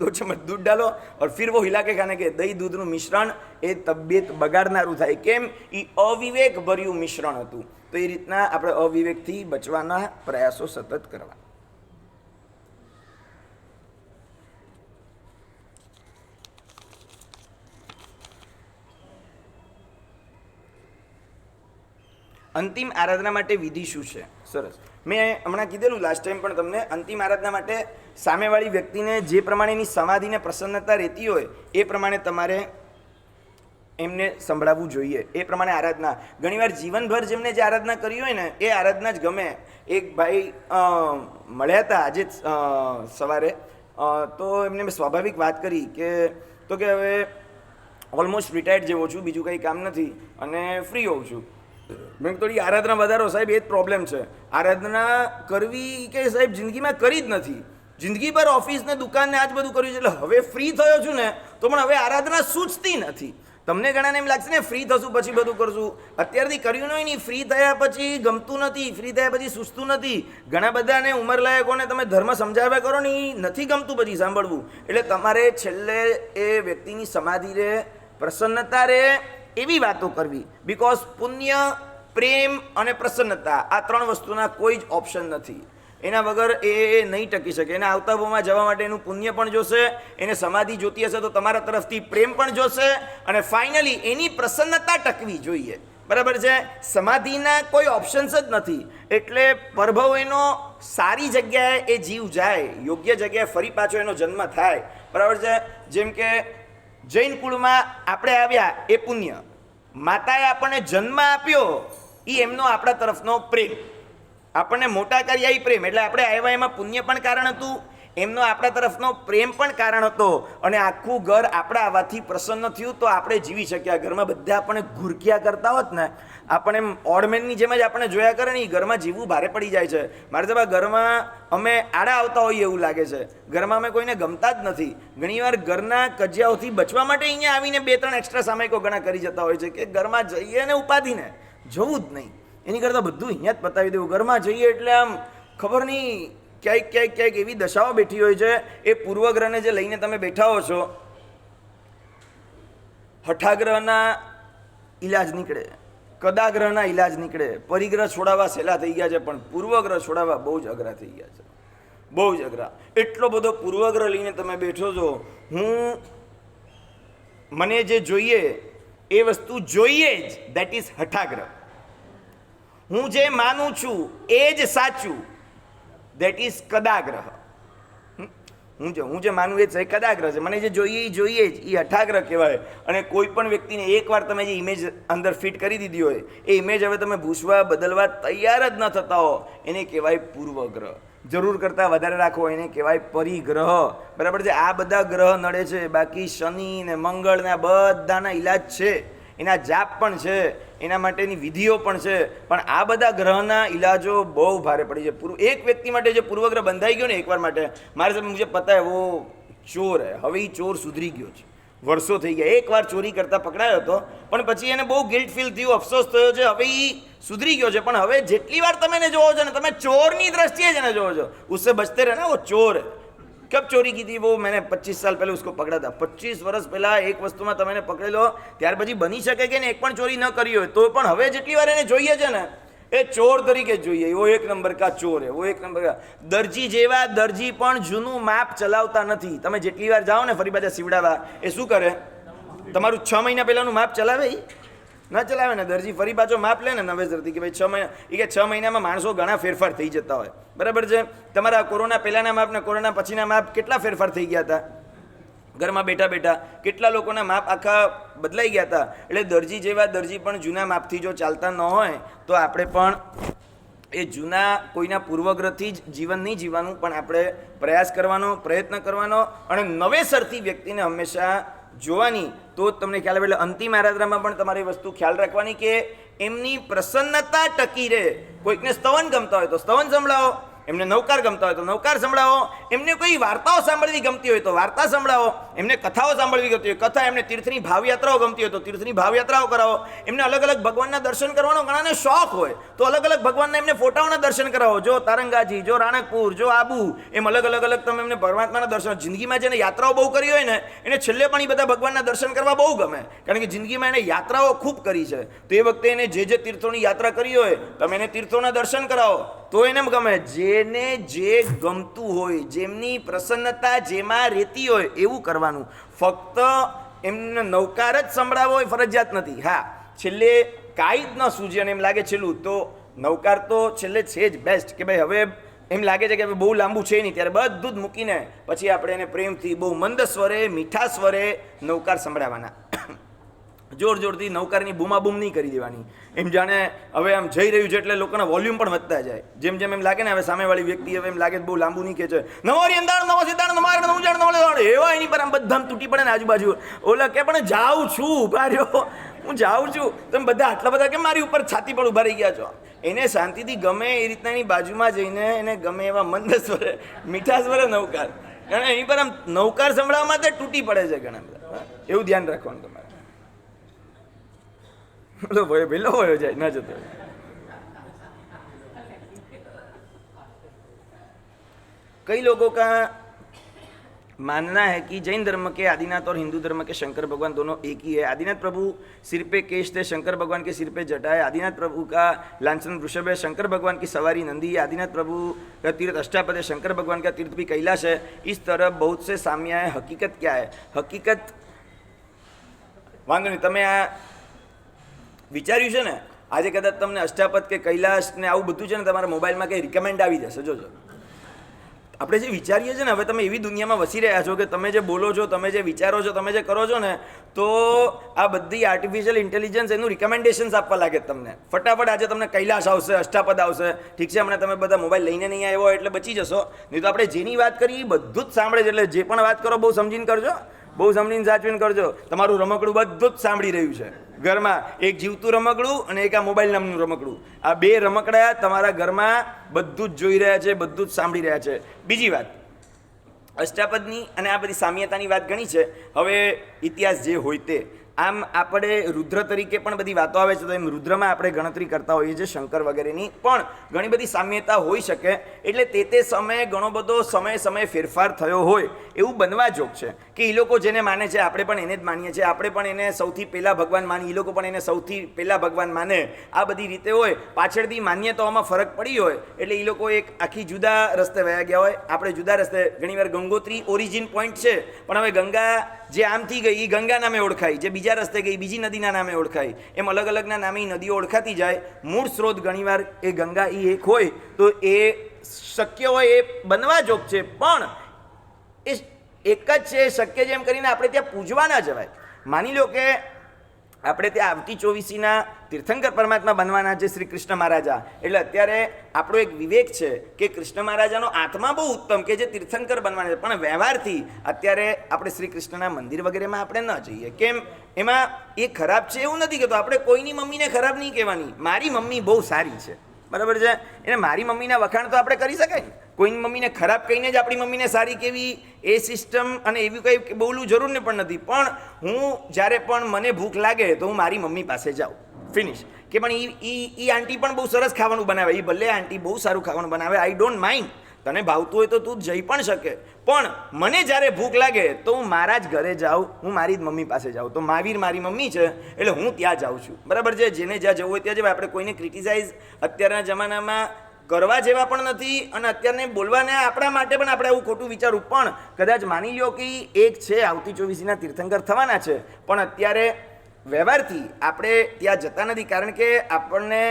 2 चम्मच दूध डालो और फिर वो हिला के खाने के दही दूधનું મિશ્રણ એ તબિયત બગાડનારું થાય. કેમ? એ અવિવેક ભર્યું મિશ્રણ હતું. તો એ રીતના આપણે અવિવેકથી બચવાના પ્રયાસો સતત કરવા. અંતિમ આરાધના માટે વિધિ શું છે? સરસ. મેં હમણાં કીધેલું લાસ્ટ ટાઈમ પણ તમને, અંતિમ આરાધના માટે સામેવાળી વ્યક્તિને જે પ્રમાણેની સમાધિને પ્રસન્નતા રહેતી હોય એ પ્રમાણે તમારે એમને સંભળાવવું જોઈએ. એ પ્રમાણે આરાધના. ઘણીવાર જીવનભર જેમને જે આરાધના કરી હોય ને એ આરાધના જ ગમે. એક ભાઈ મળ્યા હતા આજે સવારે, તો એમને મેં સ્વાભાવિક વાત કરી કે હવે ઓલમોસ્ટ રિટાયર્ડ જેવો છું, બીજું કંઈ કામ નથી અને ફ્રી હોઉં છું. મેં થોડી આરાધના વધારો સાહેબ, એ જ પ્રોબ્લેમ છે. આરાધના કરવી કે સાહેબ જિંદગીમાં કરી જ નથી. જિંદગી પર ઓફિસ ને દુકાન ને આ જ બધું કર્યું છે, એટલે હવે ફ્રી થયો છું ને તો પણ હવે આરાધના સૂચતી નથી. તમને ઘણાને એમ લાગશે ને ફ્રી થશું પછી બધું કરશું. અત્યારથી કર્યું નહીં, ફ્રી થયા પછી ગમતું નથી, ફ્રી થયા પછી સૂઝતું નથી. ઘણા બધાને ઉંમરલાયકોને તમે ધર્મ સમજાવ્યા કરો ને એ નથી ગમતું પછી સાંભળવું. એટલે તમારે છેલ્લે એ વ્યક્તિની સમાધિ રહે, પ્રસન્નતા રહે એવી વાતો કરવી. બિકોઝ પુણ્ય, પ્રેમ અને પ્રસન્નતા આ 3 વસ્તુના કોઈ જ ઓપ્શન નથી. એના વગર એ નહીં ટકી શકે. એને આવતા ભાવમાં જવા માટે એનું પુણ્ય પણ જોશે, એને સમાધિ જોતી હશે તો તમારા તરફથી પ્રેમ પણ જોશે, અને ફાઇનલી એની પ્રસન્નતા ટકવી જોઈએ. બરાબર છે? સમાધિના કોઈ ઓપ્શન્સ જ નથી. એટલે પરભવ એનો સારી જગ્યાએ એ જીવ જાય, યોગ્ય જગ્યાએ ફરી પાછો એનો જન્મ થાય. બરાબર છે? જેમ કે જૈન કુળમાં આપણે આવ્યા એ પુણ્ય, માતાએ આપણને જન્મ આપ્યો એ એમનો આપણા તરફનો પ્રેમ, આપણને મોટા કર્યા એ પ્રેમ. એટલે આપણે આવ્યા એમાં પુણ્ય પણ કારણ હતું, એમનો આપણા તરફનો પ્રેમ પણ કારણ હતો, અને આખું ઘર આપણા આવવાથી પ્રસન્ન થયું તો આપણે જીવી શક્યા. ઘરમાં બધા આપણને ઘુરક્યા કરતા હોત ને, આપણે એમ ઓડમેનની જેમ જ આપણે જોયા કરે ને, એ ઘરમાં જીવવું ભારે પડી જાય છે. મારે સાહેબ ઘરમાં અમે આડા આવતા હોઈએ એવું લાગે છે. ઘરમાં અમે કોઈને ગમતા જ નથી. ઘણીવાર ઘરના કજિયાઓથી બચવા માટે અહીંયા આવીને 2-3 એક્સ્ટ્રા સામાયિકો ઘણા કરી જતા હોય છે કે ઘરમાં જઈએ ને ઉપાધિને જવું જ નહીં, એની કરતાં બધું અહીંયા જ પતાવી દેવું. ઘરમાં જઈએ એટલે આમ ખબર નહીં ક્યાંક એવી દશાઓ બેઠી હોય છે. એ પૂર્વગ્રહને જે લઈને તમે બેઠા હો છો, હઠાગ્રહના ઈલાજ નીકળે, કદાગ્રહના ઈલાજ નીકળે. પરિગ્રહ છોડાવવા સહેલા થઈ ગયા છે, પણ પૂર્વગ્રહ છોડાવવા બહુ જ અઘરા થઈ ગયા છે, બહુ જ અઘરા. એટલો બધો પૂર્વગ્રહ લઈને તમે બેઠો છો. મને જે જોઈએ એ વસ્તુ જોઈએ જ, દેટ ઇઝ હઠાગ્રહ. હું જે માનું છું એ જ સાચું, દેટ ઇઝ કદાગ્રહ. હું જે માનું એ જ કદાગ્રહ છે. મને જે જોઈએ એ જોઈએ જ, એ હઠાગ્રહ કહેવાય. અને કોઈ પણ વ્યક્તિને એકવાર તમે જે ઇમેજ અંદર ફિટ કરી દીધી હોય, એ ઇમેજ હવે તમે ભૂસવા બદલવા તૈયાર જ ન થતા હો, એને કહેવાય પૂર્વગ્રહ. જરૂર કરતાં વધારે રાખો એને કહેવાય પરિગ્રહ. બરાબર છે? આ બધા ગ્રહ નડે છે, બાકી શનિ ને મંગળ ને બધાના ઈલાજ છે, એના જાપ પણ છે, એના માટેની વિધિઓ પણ છે. પણ આ બધા ગ્રહના ઈલાજો બહુ ભારે પડી છે. એક વ્યક્તિ માટે જે પૂર્વગ્રહ બંધાઈ ગયો ને એકવાર માટે, મારે સાહેબ મુझे પતા હે વો ચોર હે. હવે એ ચોર સુધરી ગયો છે, વર્ષો થઈ ગયા. એકવાર ચોરી કરતા પકડાયો હતો, પણ પછી એને બહુ ગિલ્ટ ફીલ થયું, અફસોસ થયો છે. હવે એ સુધરી ગયો છે, પણ હવે જેટલી વાર તમે એને જોવો છો ને, તમે ચોરની દ્રષ્ટિએ જ એને જોવો છો. उससे बचते रहना, वो चोर है. कब चोरी की थी वो? मैंने 25 साल पहले उसको पकड़ा था. 25 વર્ષ પહેલાં એક વસ્તુમાં તમે એને પકડેલો, ત્યાર પછી બની શકે કે એને એક પણ ચોરી ન કરી હોય, તો પણ હવે જેટલી વાર એને જોઈએ છે ને, એ ચોર તરીકે જ જોઈએ. એવો 1 નંબર કા ચોર હે, વો 1 નંબર કા. દરજી જેવા દરજી પણ જૂનું માપ ચલાવતા નથી. તમે જેટલી વાર જાઓ ને ફરી પાછા સીવડાવવા, એ શું કરે? તમારું 6 મહિના પહેલાંનું માપ ચલાવે? ન ચલાવે ને. દરજી ફરી પાછો માપ લે ને નવેસરથી કે ભાઈ 6 મહિના, એ કે 6 મહિનામાં માણસો ઘણા ફેરફાર થઈ જતા હોય. બરાબર છે? તમારા કોરોના પહેલાંના માપ ને કોરોના પછીના માપ કેટલા ફેરફાર થઈ ગયા હતા? ઘરમાં બેઠા બેઠા કેટલા લોકોના માપ આખા બદલાઈ ગયા હતા. એટલે દરજી જેવા દરજી પણ જૂના માપથી જો ચાલતા ન હોય, તો આપણે પણ એ જૂના કોઈના પૂર્વગ્રહથી જ જીવન નહીં જીવવાનું, પણ આપણે પ્રયાસ કરવાનો, પ્રયત્ન કરવાનો, અને નવેસરથી વ્યક્તિને હંમેશા જોવાની. તો તમને ખ્યાલ આવે. એટલે અંતિમ આરાધનામાં પણ તમારી વસ્તુ ખ્યાલ રાખવાની કે એમની પ્રસન્નતા ટકી રહે. કોઈકને સ્તવન ગમતા હોય તો સ્તવન સંભળાવો, એમને નવકાર ગમતા હોય તો નવકાર સંભળાવો, એમને કોઈ વાર્તાઓ સાંભળવી ગમતી હોય તો વાર્તા સંભળાવો, એમને કથાઓ સાંભળવી ગમતી હોય કથા, એમને તીર્થની ભાવયાત્રાઓ ગમતી હોય તો તીર્થની ભાવયાત્રાઓ કરાવો, એમને અલગ અલગ ભગવાનના દર્શન કરવાનો ઘણાને શોખ હોય તો અલગ અલગ ભગવાનના એમને ફોટાઓના દર્શન કરાવો. જો તારંગાજી, જો રાણકપુર, જો આબુ, એમ અલગ અલગ તમે એમને પરમાત્માના દર્શન. જિંદગીમાં જેને યાત્રાઓ બહુ કરી હોય ને, એને છેલ્લે પણ એ બધા ભગવાનના દર્શન કરવા બહુ ગમે, કારણ કે જિંદગીમાં એને યાત્રાઓ ખૂબ કરી છે. તો એ વખતે એને જે તીર્થોની યાત્રા કરી હોય, તમે એને તીર્થોના દર્શન કરાવો તો એને ગમે. જેને જે ગમતું હોય, જેમની પ્રસન્નતા જેમાં રહેતી હોય એવું કરવાનું. ફક્ત એમને નવકાર જ સંભળાવો હોય ફરજિયાત નથી. હા, છેલ્લે કાંઈ જ ન સૂઝે અને એમ લાગે છેલ્લું, તો નવકાર તો છેલ્લે છે જ બેસ્ટ. કે ભાઈ હવે એમ લાગે છે કે હવે બહુ લાંબુ છે નહીં, ત્યારે બધું જ મૂકીને પછી આપણે એને પ્રેમથી બહુ મંદ સ્વરે, મીઠા સ્વરે નવકાર સંભળાવવાના. જોર જોરથી નવકારની બૂમાબૂમ નહીં કરી દેવાની. એમ જાણે હવે આમ જઈ રહ્યું છે એટલે લોકોના વોલ્યુમ પણ વધતા જાય. જેમ જેમ એમ લાગે ને હવે સામેવાળી વ્યક્તિ હવે એમ લાગે બહુ લાંબુ નહીં કે છે, નવારી અંદાર નવો સિદ્ધાંત નમાર નવું જાણ નવો લેવાડે એવા એની પર આમ બધા તૂટી પડે ને આજુબાજુ. ઓલા કે પણ જાઉં છું, ઉભા રહ્યો, હું જાઉં છું. તમે બધા આટલા બધા કેમ મારી ઉપર છાતી પર ઉભા રહી ગયા છો? એને શાંતિથી ગમે એ રીતના એની બાજુમાં જઈને એને ગમે એવા મંદ સ્વરે, મીઠા સ્વરે નવકાર, કારણ એની પર આમ નવકાર સંભળાવવા માટે તૂટી પડે છે ઘણા બધા. એવું ધ્યાન રાખવાનું તમારે. तो वैलो हो जाए ना जतो। कई लोगों का मानना है कि जैन धर्म के आदिनाथ और हिंदू धर्म के शंकर भगवान दोनों एक ही है। आदिनाथ प्रभु सिर पे केश थे, शंकर भगवान के सिर पे जटा है। आदिनाथ प्रभु का लांछन वृषभ है, शंकर भगवान की सवारी नंदी है। आदिनाथ प्रभु का तीर्थ अष्टापद है, शंकर भगवान का तीर्थ भी कैलाश है। इस तरह बहुत से साम्य है। हकीकत क्या है? हकीकत वांधो नहीं, तमे आ विचार्યું છે ને? આજે કદાચ તમને અષ્ટાપદ કે કૈલાશ ને આવું બધું છે ને તમારા મોબાઈલમાં કંઈ રિકમેન્ડ આવી જશે. જોજો, આપણે જે વિચારીએ છીએ ને, હવે તમે એવી દુનિયામાં વસી રહ્યા છો કે તમે જે બોલો છો, તમે જે વિચારો છો, તમે જે કરો છો ને, તો આ બધી આર્ટિફિશિયલ ઇન્ટેલિજન્સ એનું રિકમેન્ડેશન્સ આપવા લાગે તમને. ફટાફટ આજે તમને કૈલાશ આવશે, અષ્ટાપદ આવશે. ઠીક છે, હમણાં તમે બધા મોબાઈલ લઈને નહીં આવ્યો એટલે બચી જશો, નહીં તો આપણે જેની વાત કરીએ એ બધું જ સાંભળે છે. એટલે જે પણ વાત કરો બહુ સમજીને કરજો, બહુ સમજીને સાચવીને કરજો. તમારું રમકડું બધું જ સાંભળી રહ્યું છે ઘરમાં. એક જીવતું રમકડું અને એક આ મોબાઈલ નામનું રમકડું, આ બે રમકડા તમારા ઘરમાં બધું જ જોઈ રહ્યા છે, બધું જ સાંભળી રહ્યા છે. બીજી વાત, અષ્ટાપદની અને આ બધી સામ્યતાની વાત ઘણી છે. હવે ઇતિહાસ જે હોય તે, આમ આપણે રુદ્ર તરીકે પણ બધી વાતો આવે છે, તો એમ રુદ્રમાં આપણે ગણતરી કરતા હોઈએ છીએ શંકર વગેરેની, પણ ઘણી બધી સામ્યતા હોઈ શકે. એટલે તે સમયે ઘણો બધો સમયે ફેરફાર થયો હોય એવું બનવા જોગ છે કે એ લોકો જેને માને છે આપણે પણ એને જ માનીએ છીએ, આપણે પણ એને સૌથી પહેલાં ભગવાન માની, એ લોકો પણ એને સૌથી પહેલાં ભગવાન માને. આ બધી રીતે હોય, પાછળથી માન્યતાઓમાં ફરક પડી હોય એટલે એ લોકો એક આખી જુદા રસ્તે વયા ગયા હોય, આપણે જુદા રસ્તે. ઘણીવાર ગંગોત્રી ઓરિજિન પોઈન્ટ છે, પણ હવે ગંગા જે આમથી ગઈ એ ગંગા નામે ઓળખાય, જે બીજા રસ્તે ગઈ બીજી નદીના નામે ઓળખાય. એમ અલગ અલગના નામે નદીઓ ઓળખાતી જાય. મૂળ સ્ત્રોત ઘણીવાર એ ગંગા એ એક હોય તો એ શક્ય હોય, એ બનવા જોગ છે, પણ એ એક જ છે, શક્ય છે એમ કરીને આપણે ત્યાં પૂજવા ના જવાય. માની લો કે આપણે ત્યાં આવતી ચોવીસીના તીર્થંકર પરમાત્મા બનવાના છે શ્રી કૃષ્ણ મહારાજા, એટલે અત્યારે આપણો એક વિવેક છે કે કૃષ્ણ મહારાજાનો આત્મા બહુ ઉત્તમ કે જે તીર્થંકર બનવાના છે, પણ વ્યવહારથી અત્યારે આપણે શ્રી કૃષ્ણના મંદિર વગેરેમાં આપણે ન જઈએ. કેમ? એમાં એ ખરાબ છે એવું નથી કહેતો, આપણે કોઈની મમ્મીને ખરાબ નહીં કહેવાની. મારી મમ્મી બહુ સારી છે, બરાબર છે, એને મારી મમ્મીના વખાણ તો આપણે કરી શકાય ને. કોઈની મમ્મીને ખરાબ કહીને જ આપણી મમ્મીને સારી કેવી એ સિસ્ટમ અને એવી કંઈ બોલવું જરૂર ને પણ નથી. પણ હું જ્યારે પણ મને ભૂખ લાગે તો હું મારી મમ્મી પાસે જાઉં, ફિનિશ. કે પણ એ આંટી પણ બહુ સરસ ખાવાનું બનાવે, એ ભલે આંટી બહુ સારું ખાવાનું બનાવે, આઈ ડોન્ટ માઇન્ડ, તને ભાવતું હોય તો તું જઈ પણ શકે. પણ મને જ્યારે ભૂખ લાગે તો હું મારા જ ઘરે જાઉં, હું મારી જ મમ્મી પાસે જાઉં. તો મહાવીર મારી મમ્મી છે એટલે હું ત્યાં જાઉં છું, બરાબર છે. જેને જ્યાં જવું હોય ત્યાં જવાય. આપણે કોઈને ક્રિટિસાઇઝ અત્યારના જમાનામાં કરવા જેવા પણ નથી, અને અત્યારને બોલવાને આપણા માટે પણ આપણે આવું ખોટું વિચારવું. પણ કદાચ માની લો કે એક છે આવતી ચોવીસીના તીર્થંકર થવાના છે, પણ અત્યારે વ્યવહારથી આપણે ત્યાં જતા નથી, કારણ કે આપણને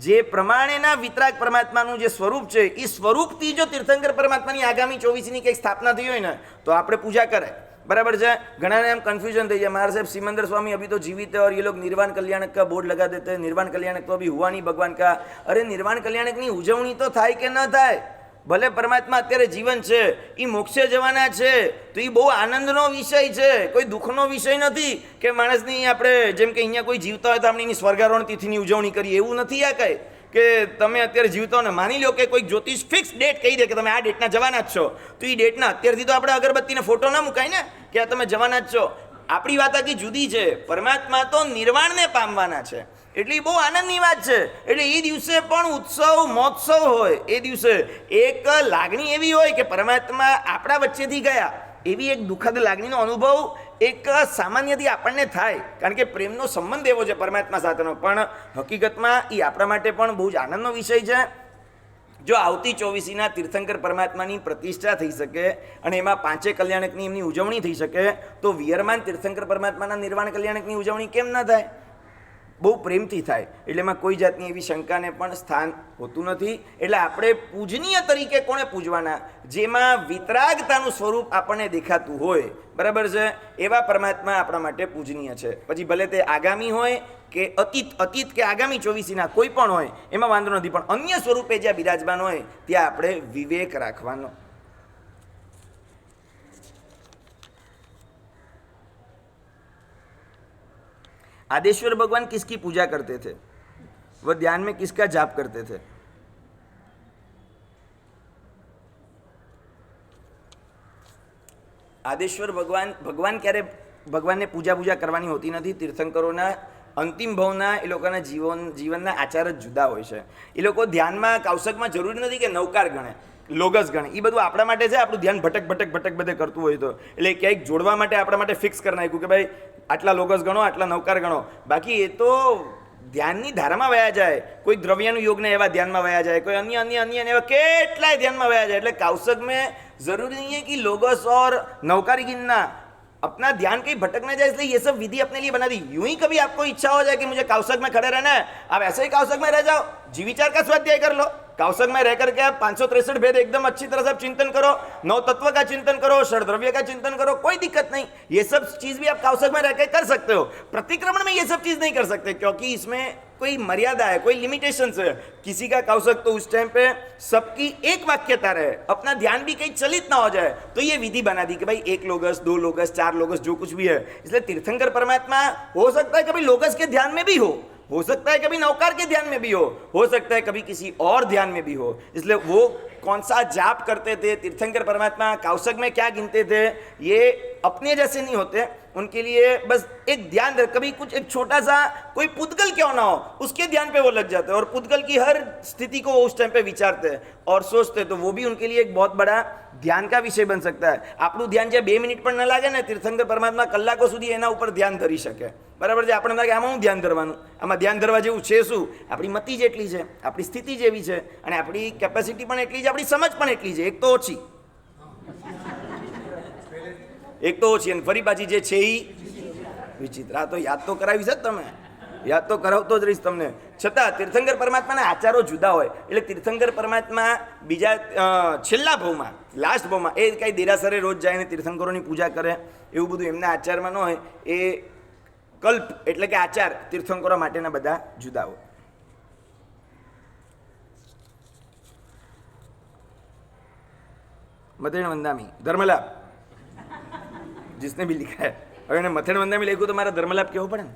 જે પ્રમાણેના વિતરાગ પરમાત્માનું જે સ્વરૂપ છે એ સ્વરૂપથી જો તીર્થંકર પરમાત્માની આગામી ચોવીસીની કંઈક સ્થાપના થઈ હોય ને તો આપણે પૂજા કરાય, बराबर है। घना एम कन्फ्यूजन थी जाए, महाराज साहब सिमंदर स्वामी अभी तो जीवित है और ये लोग निर्वाण कल्याणक का बोर्ड लगा देते हैं, निर्वाण कल्याणक तो अभी हुआ नहीं भगवान का। अरे निर्वाण कल्याणक की उजवणी तो थाय के न थाय, भले परमात्मा अत्यारे जीवन है, ई मोक्षे जवाना है तो ये बहु आनंदनो विषय है, कोई दुखनो विषय नहीं कि माणसनी आपणे जेम के अहींया कोई जीवता होय तो आपणे एनी स्वर्गारोहण तिथिनी उजवणी करीए एवुं नथी। आ कई કે તમે અત્યારે જીવતો ને માની લો કે કોઈ જ્યોતિષ ફિક્સ ડેટ કહી દે કે તમે આ ડેટના જવાના જ છો, તો એ ડેટના અત્યારથી તો આપણે અગરબત્તીને ફોટો ના મુકાય ને કે આ તમે જવાના જ છો। આપણી વાત આખી જુદી છે, પરમાત્મા તો નિર્વાણને પામવાના છે, એટલે બહુ આનંદની વાત છે। એટલે એ દિવસે પણ ઉત્સવ મહોત્સવ હોય, એ દિવસે એક લાગણી એવી હોય કે પરમાત્મા આપણા વચ્ચેથી ગયા, એવી એક દુઃખદ લાગણીનો અનુભવ એક સામાન્યથી આપણને થાય, કારણ કે પ્રેમનો સંબંધ એવો છે પરમાત્મા સાથેનો, પણ હકીકતમાં એ આપણા માટે પણ બહુ જ આનંદનો વિષય છે। જો આવતી ચોવીસીના તીર્થંકર પરમાત્માની પ્રતિષ્ઠા થઈ શકે અને એમાં પાંચે કલ્યાણકની એમની ઉજવણી થઈ શકે, તો વિયરમાન તીર્થંકર પરમાત્માના નિર્વાણ કલ્યાણકની ઉજવણી કેમ ન થાય? બહુ પ્રેમથી થાય, એટલે એમાં કોઈ જાતની એવી શંકાને પણ સ્થાન હોતું નથી। એટલે આપણે પૂજનીય તરીકે કોને પૂજવાના? જેમાં વિતરાગતાનું સ્વરૂપ આપણને દેખાતું હોય, બરાબર છે, એવા પરમાત્મા આપણા માટે પૂજનીય છે। પછી ભલે તે આગામી હોય કે અતીત કે આગામી ચોવીસીના કોઈ પણ હોય, એમાં વાંધો નથી, પણ અન્ય સ્વરૂપે જ્યાં બિરાજમાન હોય ત્યાં આપણે વિવેક રાખવાનો। आदेश्वर भगवान किसकी पूजा करते थे? वह ध्यान में किसका जाप करते थे? आदेश्वर भगवान क्यारे भगवान ने पूजा करवानी होती नहीं। तीर्थंकरों અંતિમ ભાવના એ લોકોના જીવનના આચાર જ જુદા હોય છે. એ લોકો ધ્યાનમાં કાવસકમાં જરૂરી નથી કે નવકાર ગણે, લોગસ ગણે, એ બધું આપણા માટે છે. આપણું ધ્યાન ભટક બધે કરતું હોય તો એટલે ક્યાંક જોડવા માટે આપણા માટે ફિક્સ કરી નાખ્યું કે ભાઈ આટલા લોગસ ગણો, આટલા નવકાર ગણો. બાકી એ તો ધ્યાનની ધારામાં વયા જાય. કોઈ દ્રવ્યનું યોગને એવા ધ્યાનમાં વયા જાય, કોઈ અન્ય એવા કેટલાય ધ્યાનમાં વયા જાય. એટલે કાવસક મેં જરૂરી નહીં है कि लोगस और नवकारी गिनना, अपना ध्यान कहीं भटक ना जाए, इसलिए ये सब विधि अपने लिए बना दी. यूं ही कभी आपको इच्छा हो जाए कि मुझे कावसक में खड़े रहना है, आप ऐसे ही कावसक में रह जाओ, जीविचार का स्वाध्याय कर लो. कावसक में रह करके आप 563 भेद एकदम अच्छी तरह से आप चिंतन करो, नौ तत्व का चिंतन करो, षड्द्रव्य का चिंतन करो, कोई दिक्कत नहीं. ये सब चीज भी आप कावसक में रहकर कर सकते हो. प्रतिक्रमण में ये सब चीज नहीं कर सकते, क्योंकि इसमें कोई मर्यादा है, कोई लिमिटेशन है. किसी का कावसक तो उस टाइम पे सबकी एक वाक्यता रहे, अपना ध्यान भी कहीं चलित ना हो जाए, तो ये विधि बना दी कि भाई 1 लोगस, 2 लोगस, 4 लोगस, जो कुछ भी है. इसलिए तीर्थंकर परमात्मा हो सकता है कभी लोगस के ध्यान में भी हो सकता है कभी नवकार के ध्यान में भी हो सकता है कभी किसी और ध्यान में भी हो. इसलिए वो कौन सा जाप करते थे तीर्थंकर परमात्मा, कावसक में क्या गिनते थे, ये अपने जैसे नहीं होते. उनके लिए बस एक ध्यान दे, कभी कुछ एक छोटा सा कोई पुद्गल क्यों ना हो, उसके ध्यान पे वो लग जाते हैं और पुद्गल की हर स्थिति को वो उस टाइम पे विचारते हैं और सोचते हैं. तो वो भी उनके लिए एक बहुत बड़ा ધ્યાન કા વિષય બન सकता है. આપણું ધ્યાન જે 2 મિનિટ પણ ન લાગે ને, તીર્થંકર પરમાત્મા કલાકો સુધી એના ઉપર ધ્યાન ધરી શકે. બરાબર છે. આપણને લાગે આમાં હું ધ્યાન ધરવાનું, આમાં ધ્યાન ધરવા જેવું છે શું? આપણી મતિ જેટલી છે, આપણી સ્થિતિ જેવી છે, અને આપણી કેપેસિટી પણ એટલી છે, આપણી સમજ પણ એટલી છે. એક તો ઓછી અને ફરી પાછી જે છે એ વિચિત્ર. આ તો યાદ તો કરાવી છે તમે, યાદ તો કરાવતો જ રહીશ તમને. છતાં તીર્થંકર પરમાત્માના આચારો જુદા હોય. એટલે તીર્થંકર પરમાત્મા બીજા છેલ્લા ભાવમાં, લાસ્ટ ભાવમાં એ કાંઈ દેરાસરે રોજ જાય ને તીર્થંકરોની પૂજા કરે, એવું બધું એમના આચારમાં ન હોય. એ કલ્પ એટલે કે આચાર તીર્થંકરો માટેના બધા જુદા હોય. મથેણ વંદામી ધર્મલાભ जिसने भी लिखा है. હવે એને મથેણ વંદામી લખ્યું તો મારા ધર્મલાભ કેવો પડે ને.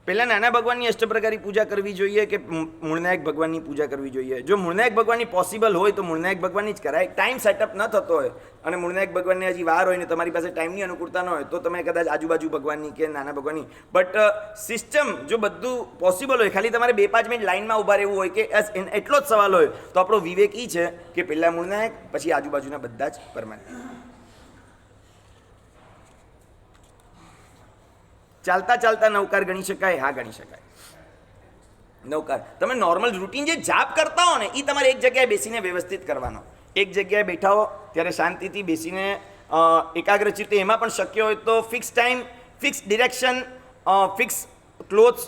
પહેલાં નાના ભગવાનની અષ્ટપ્રકારી પૂજા કરવી જોઈએ કે મૂળનાયક ભગવાનની પૂજા કરવી જોઈએ? જો મૂળનાયક ભગવાનની પોસિબલ હોય તો મૂળનાયક ભગવાનની જ કરાય. ટાઈમ સેટઅપ ન થતો હોય અને મૂળનાયક ભગવાનને હજી વાર હોય ને તમારી પાસે ટાઈમની અનુકૂળતા ન હોય તો તમે કદાચ આજુબાજુ ભગવાનની કે નાના ભગવાનની. બટ સિસ્ટમ જો બધું પોસિબલ હોય, ખાલી તમારે 2-5 મિનિટ લાઇનમાં ઊભા રહેવું હોય કે એટલો જ સવાલ હોય, તો આપણો વિવેક એ છે કે પહેલાં મૂળનાયક, પછી આજુબાજુના બધા જ પરમાનન્ટ. ચાલતા ચાલતા નવકાર ગણી શકાય? હા, ગણી શકાય. નવકાર તમે નોર્મલ રૂટીન જે જાપ કરતા હો ને, એ તમારે એક જગ્યાએ બેસીને વ્યવસ્થિત કરવાનો. એક જગ્યાએ બેઠા હો ત્યારે શાંતિથી બેસીને એકાગ્રચિત્તે, એમાં પણ શક્ય હોય તો fix time, fix direction, fix clothes,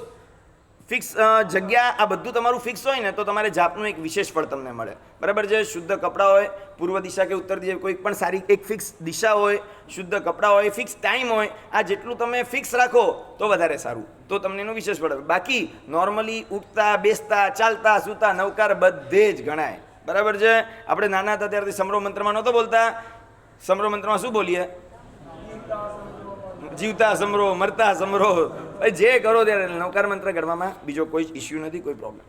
fix જગ્યા, આ બધું તમારું ફિક્સ હોય ને તો તમારે જાપનું એક વિશેષ ફળ તમને મળે. બરાબર છે. શુદ્ધ કપડાં હોય, પૂર્વ દિશા કે ઉત્તર દિશા, કોઈ પણ સારી એક ફિક્સ દિશા હોય, શુદ્ધ કપડાં હોય, ફિક્સ ટાઈમ હોય, આ જેટલું તમે ફિક્સ રાખો તો વધારે સારું, તો તમને એનું વિશેષ ફળ. બાકી નોર્મલી ઉઠતા, બેસતા, ચાલતા, સૂતા નવકાર બધે જ ગણાય. બરાબર છે. આપણે નાના હતા ત્યારથી સમરો મંત્રમાં નહોતો બોલતા? સમરો મંત્રમાં શું બોલીએ? જીવતા સમરો, મરતા સમરો. જે કરો ત્યારે નવકાર મંત્ર ગણવામાં બીજો કોઈ ઇસ્યુ નથી, કોઈ પ્રોબ્લેમ.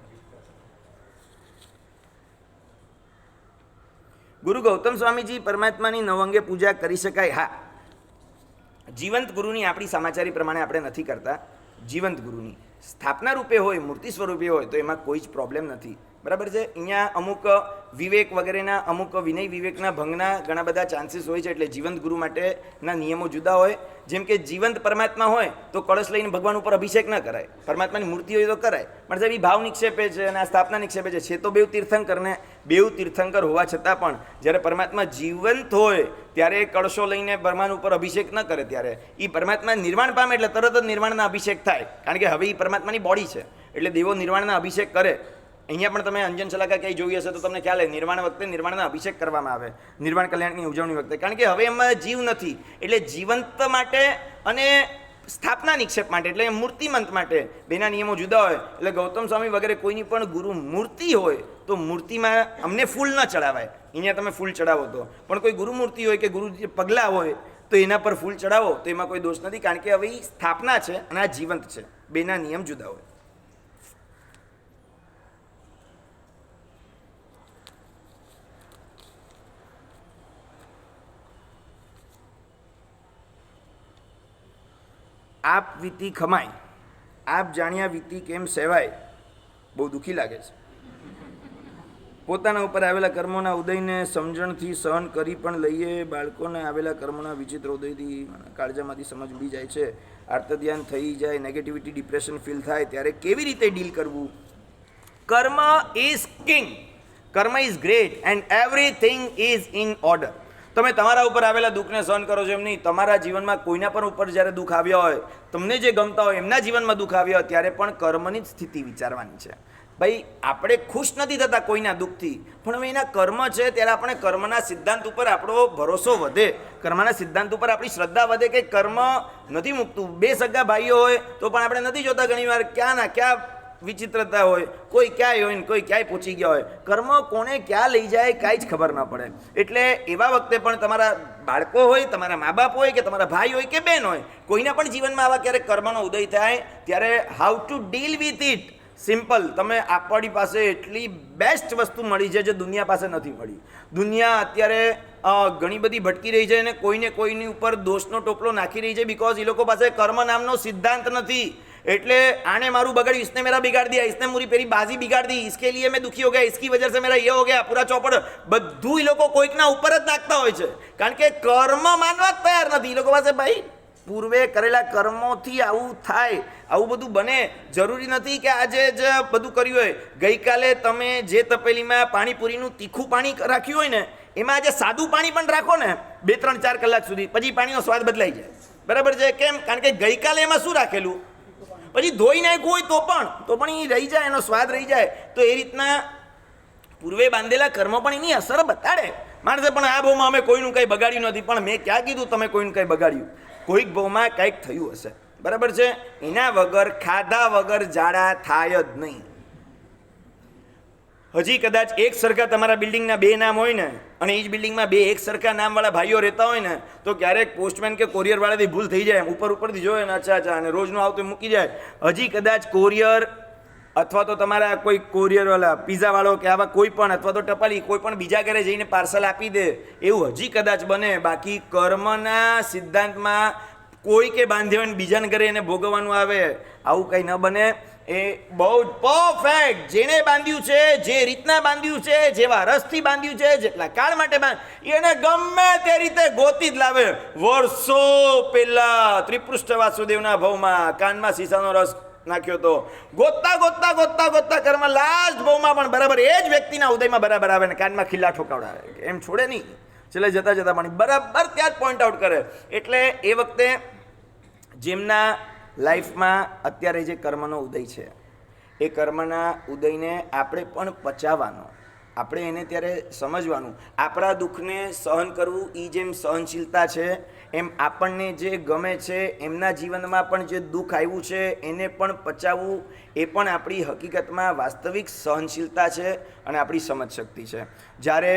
ગુરુ ગૌતમ સ્વામીજી પરમાત્માની નવઅંગે પૂજા કરી શકાય? હા. જીવંત ગુરુની આપણી સમાચારી પ્રમાણે આપણે નથી કરતા. જીવંત ગુરુની સ્થાપના રૂપે હોય, મૂર્તિ સ્વરૂપે હોય તો એમાં કોઈ જ પ્રોબ્લેમ નથી. બરાબર છે. અહીંયા અમુક વિવેક વગેરેના, અમુક વિનય વિવેકના ભંગના ઘણા બધા ચાન્સીસ હોય છે. એટલે જીવંત ગુરુ માટેના નિયમો જુદા હોય. જેમ કે જીવંત પરમાત્મા હોય તો કળશ લઈને ભગવાન ઉપર અભિષેક ન કરાય. પરમાત્માની મૂર્તિ હોય તો કરાય, પણ સાહેબ એ ભાવ નિક્ષેપે છે અને આ સ્થાપના નિક્ષેપે છે તો બેઉ તીર્થંકરને, બેઉ તીર્થંકર હોવા છતાં પણ જ્યારે પરમાત્મા જીવંત હોય ત્યારે કળશો લઈને ભગવાન ઉપર અભિષેક ન કરે. ત્યારે એ પરમાત્મા નિર્વાણ પામે એટલે તરત જ નિર્વાણના અભિષેક થાય, કારણ કે હવે એ પરમાત્માની બોડી છે. એટલે દેવો નિર્વાણના અભિષેક કરે. અહીંયા પણ તમે અંજન શલાકા ક્યાંય જોઈ હશે તો તમને ખ્યાલ આવે, નિર્વાણ વખતે નિર્વાણના અભિષેક કરવામાં આવે, નિર્વાણ કલ્યાણની ઉજવણી વખતે, કારણ કે હવે એમાં જીવ નથી. એટલે જીવંત માટે અને સ્થાપના નિક્ષેપ માટે, એટલે મૂર્તિમંત માટે બેના નિયમો જુદા હોય. એટલે ગૌતમ સ્વામી વગેરે કોઈની પણ ગુરુ મૂર્તિ હોય તો મૂર્તિમાં અમને ફૂલ ન ચડાવાય. અહીંયા તમે ફૂલ ચડાવો તો, પણ કોઈ ગુરુ મૂર્તિ હોય કે ગુરુ પગલાં હોય તો એના પર ફૂલ ચડાવો તો એમાં કોઈ દોષ નથી, કારણ કે હવે સ્થાપના છે અને આ જીવંત છે. બેના નિયમ જુદા હોય. આપ વીતી ખમાય, આપ જાણ્યા વીતી કેમ સેવાય, બહુ દુઃખી લાગે છે. પોતાના ઉપર આવેલા કર્મોના ઉદયને સમજણથી સહન કરી પણ લઈએ, બાળકોને આવેલા કર્મોના વિચિત્ર ઉદયથી કાળજામાંથી સમજ ઉડી જાય છે, આર્તધ્યાન થઈ જાય, નેગેટિવિટી ડિપ્રેશન ફીલ થાય, ત્યારે કેવી રીતે ડીલ કરવું? કર્મ ઇઝ કિંગ, કર્મ is great and everything is in order. તમે તમારા ઉપર આવેલા દુઃખને સહન કરો છો એમ નહીં, તમારા જીવનમાં કોઈના પણ ઉપર જ્યારે દુઃખ આવ્યા હોય, તમને જે ગમતા હોય એમના જીવનમાં દુઃખ આવ્યા હોય, ત્યારે પણ કર્મની જ સ્થિતિ વિચારવાની છે. ભાઈ આપણે ખુશ નથી થતા કોઈના દુઃખથી, પણ હવે એના કર્મ છે ત્યારે આપણે કર્મના સિદ્ધાંત ઉપર આપણો ભરોસો વધે, કર્મના સિદ્ધાંત ઉપર આપણી શ્રદ્ધા વધે કે કર્મ નથી મૂકતું. બે સગા ભાઈઓ હોય તો પણ આપણે નથી જોતા ઘણીવાર ક્યાં ના ક્યાં વિચિત્રતા હોય, કોઈ ક્યાંય હોય ને કોઈ ક્યાંય પહોંચી ગયા હોય. કર્મ કોને ક્યાં લઈ જાય કાંઈ જ ખબર ન પડે. એટલે એવા વખતે પણ તમારા બાળકો હોય, તમારા મા બાપ હોય કે તમારા ભાઈ હોય કે બેન હોય, કોઈના પણ જીવનમાં આવા ક્યારેક કર્મનો ઉદય થાય ત્યારે how to deal with it. Simple, તમે આપણી પાસે એટલી બેસ્ટ વસ્તુ મળી છે જે દુનિયા પાસે નથી મળી. દુનિયા અત્યારે ઘણી બધી ભટકી રહી છે અને કોઈને કોઈની ઉપર દોષનો ટોપલો નાખી રહી છે, બિકોઝ એ લોકો પાસે કર્મ નામનો સિદ્ધાંત નથી. એટલે આને મારું બગાડ્યું, इसने मेरा बिगाड़ दिया, इसने मेरी पेरी बाजी बिगाड़ दी, इसके लिए मैं दुखी हो गया, इसकी वजह से मेरा ये हो गया, પૂરા ચોપડ બધું એ લોકો કોઈકના ઉપર જ નાખતા હોય છે, કારણ કે કર્મ માનવા જ તૈયાર નથી. એ લોકો પાસે ભાઈ પૂર્વે કરેલા કર્મોથી આવું થાય, આવું બધું બને. જરૂરી નથી કે આજે જ બધું કર્યું હોય. ગઈકાલે તમે જે તપેલીમાં પાણીપુરીનું તીખું પાણી રાખ્યું હોય ને, એમાં આજે સાદું પાણી પણ રાખો ને 2, 3, 4 કલાક સુધી, પછી પાણીનો સ્વાદ બદલાઈ જાય. બરાબર છે? કેમ? કારણ કે ગઈકાલે એમાં શું રાખેલું, પછી ધોઈ નાખ્યું હોય તો પણ એ રહી જાય, એનો સ્વાદ રહી જાય. તો એ રીતના પૂર્વે બાંધેલા કર્મ પણ એની અસર બતાડે. માણસે પણ આ ભાવમાં અમે કોઈનું કંઈ બગાડ્યું નથી, પણ મેં ક્યાં કીધું તમે કોઈનું કંઈ બગાડ્યું? કોઈક ભાવમાં કંઈક થયું હશે. બરાબર છે? એના વગર, ખાધા વગર જાડા થાય જ નહીં. હજી કદાચ એક સરખા તમારા બિલ્ડિંગના 2 નામ હોય ને, અને એ જ બિલ્ડિંગમાં 2 એક સરખા નામવાળા ભાઈઓ રહેતા હોય ને, તો ક્યારેક પોસ્ટમેન કે કોરિયરવાળાથી ભૂલ થઈ જાય, ઉપરથી જોયે ને અચ્છા અને રોજનું આવતું મૂકી જાય. હજી કદાચ કોરિયર અથવા તો તમારા કોઈ કોરિયરવાળા, પિઝાવાળો કે આવા કોઈ પણ, અથવા તો ટપાલી કોઈ પણ બીજા ઘરે જઈને પાર્સલ આપી દે, એવું હજી કદાચ બને. બાકી કર્મના સિદ્ધાંતમાં કોઈ કે બાંધ્યો હોય બીજાને ઘરે એને ભોગવવાનું આવે, આવું કંઈ ન બને. એ બહુ જ પરફેક્ટ જેને બાંધ્યું છે, જે રીતના બાંધ્યું છે, જેવા રસથી બાંધ્યું છે, જેટલા કાળ માટે એને ગમે તે રીતે ગોતી જ લાવે. વર્ષો પહેલા ત્રિપૃષ્ઠ વાસુદેવના ભાવમાં કાનમાં સીસાનો રસ નાખ્યો તો, ગોતતા ગોતતા ગોતતા ગોતતા કર્મ લાસ્ટ ભાવમાં પણ બરાબર એ જ વ્યક્તિના ઉદયમાં બરાબર આવે ને કાનમાં ખીલ્લા ઠોકાવડાવે, એમ છોડે નહીં. છેલ્લે જતા જતા પણ બરાબર ત્યાં જ પોઈન્ટ આઉટ કરે. એટલે એ વખતે જેમના લાઈફમાં અત્યારે જે કર્મનો ઉદય છે, એ કર્મના ઉદયને આપણે પણ પચાવવાનો, આપણે એને ત્યારે સમજવાનું. આપણા દુઃખને સહન કરવું એ જેમ સહનશીલતા છે, એમ આપણને જે ગમે છે એમના જીવનમાં પણ જે દુઃખ આવ્યું છે એને પણ પચાવવું, એ પણ આપણી હકીકતમાં વાસ્તવિક સહનશીલતા છે અને આપણી સમજ શક્તિ છે. જ્યારે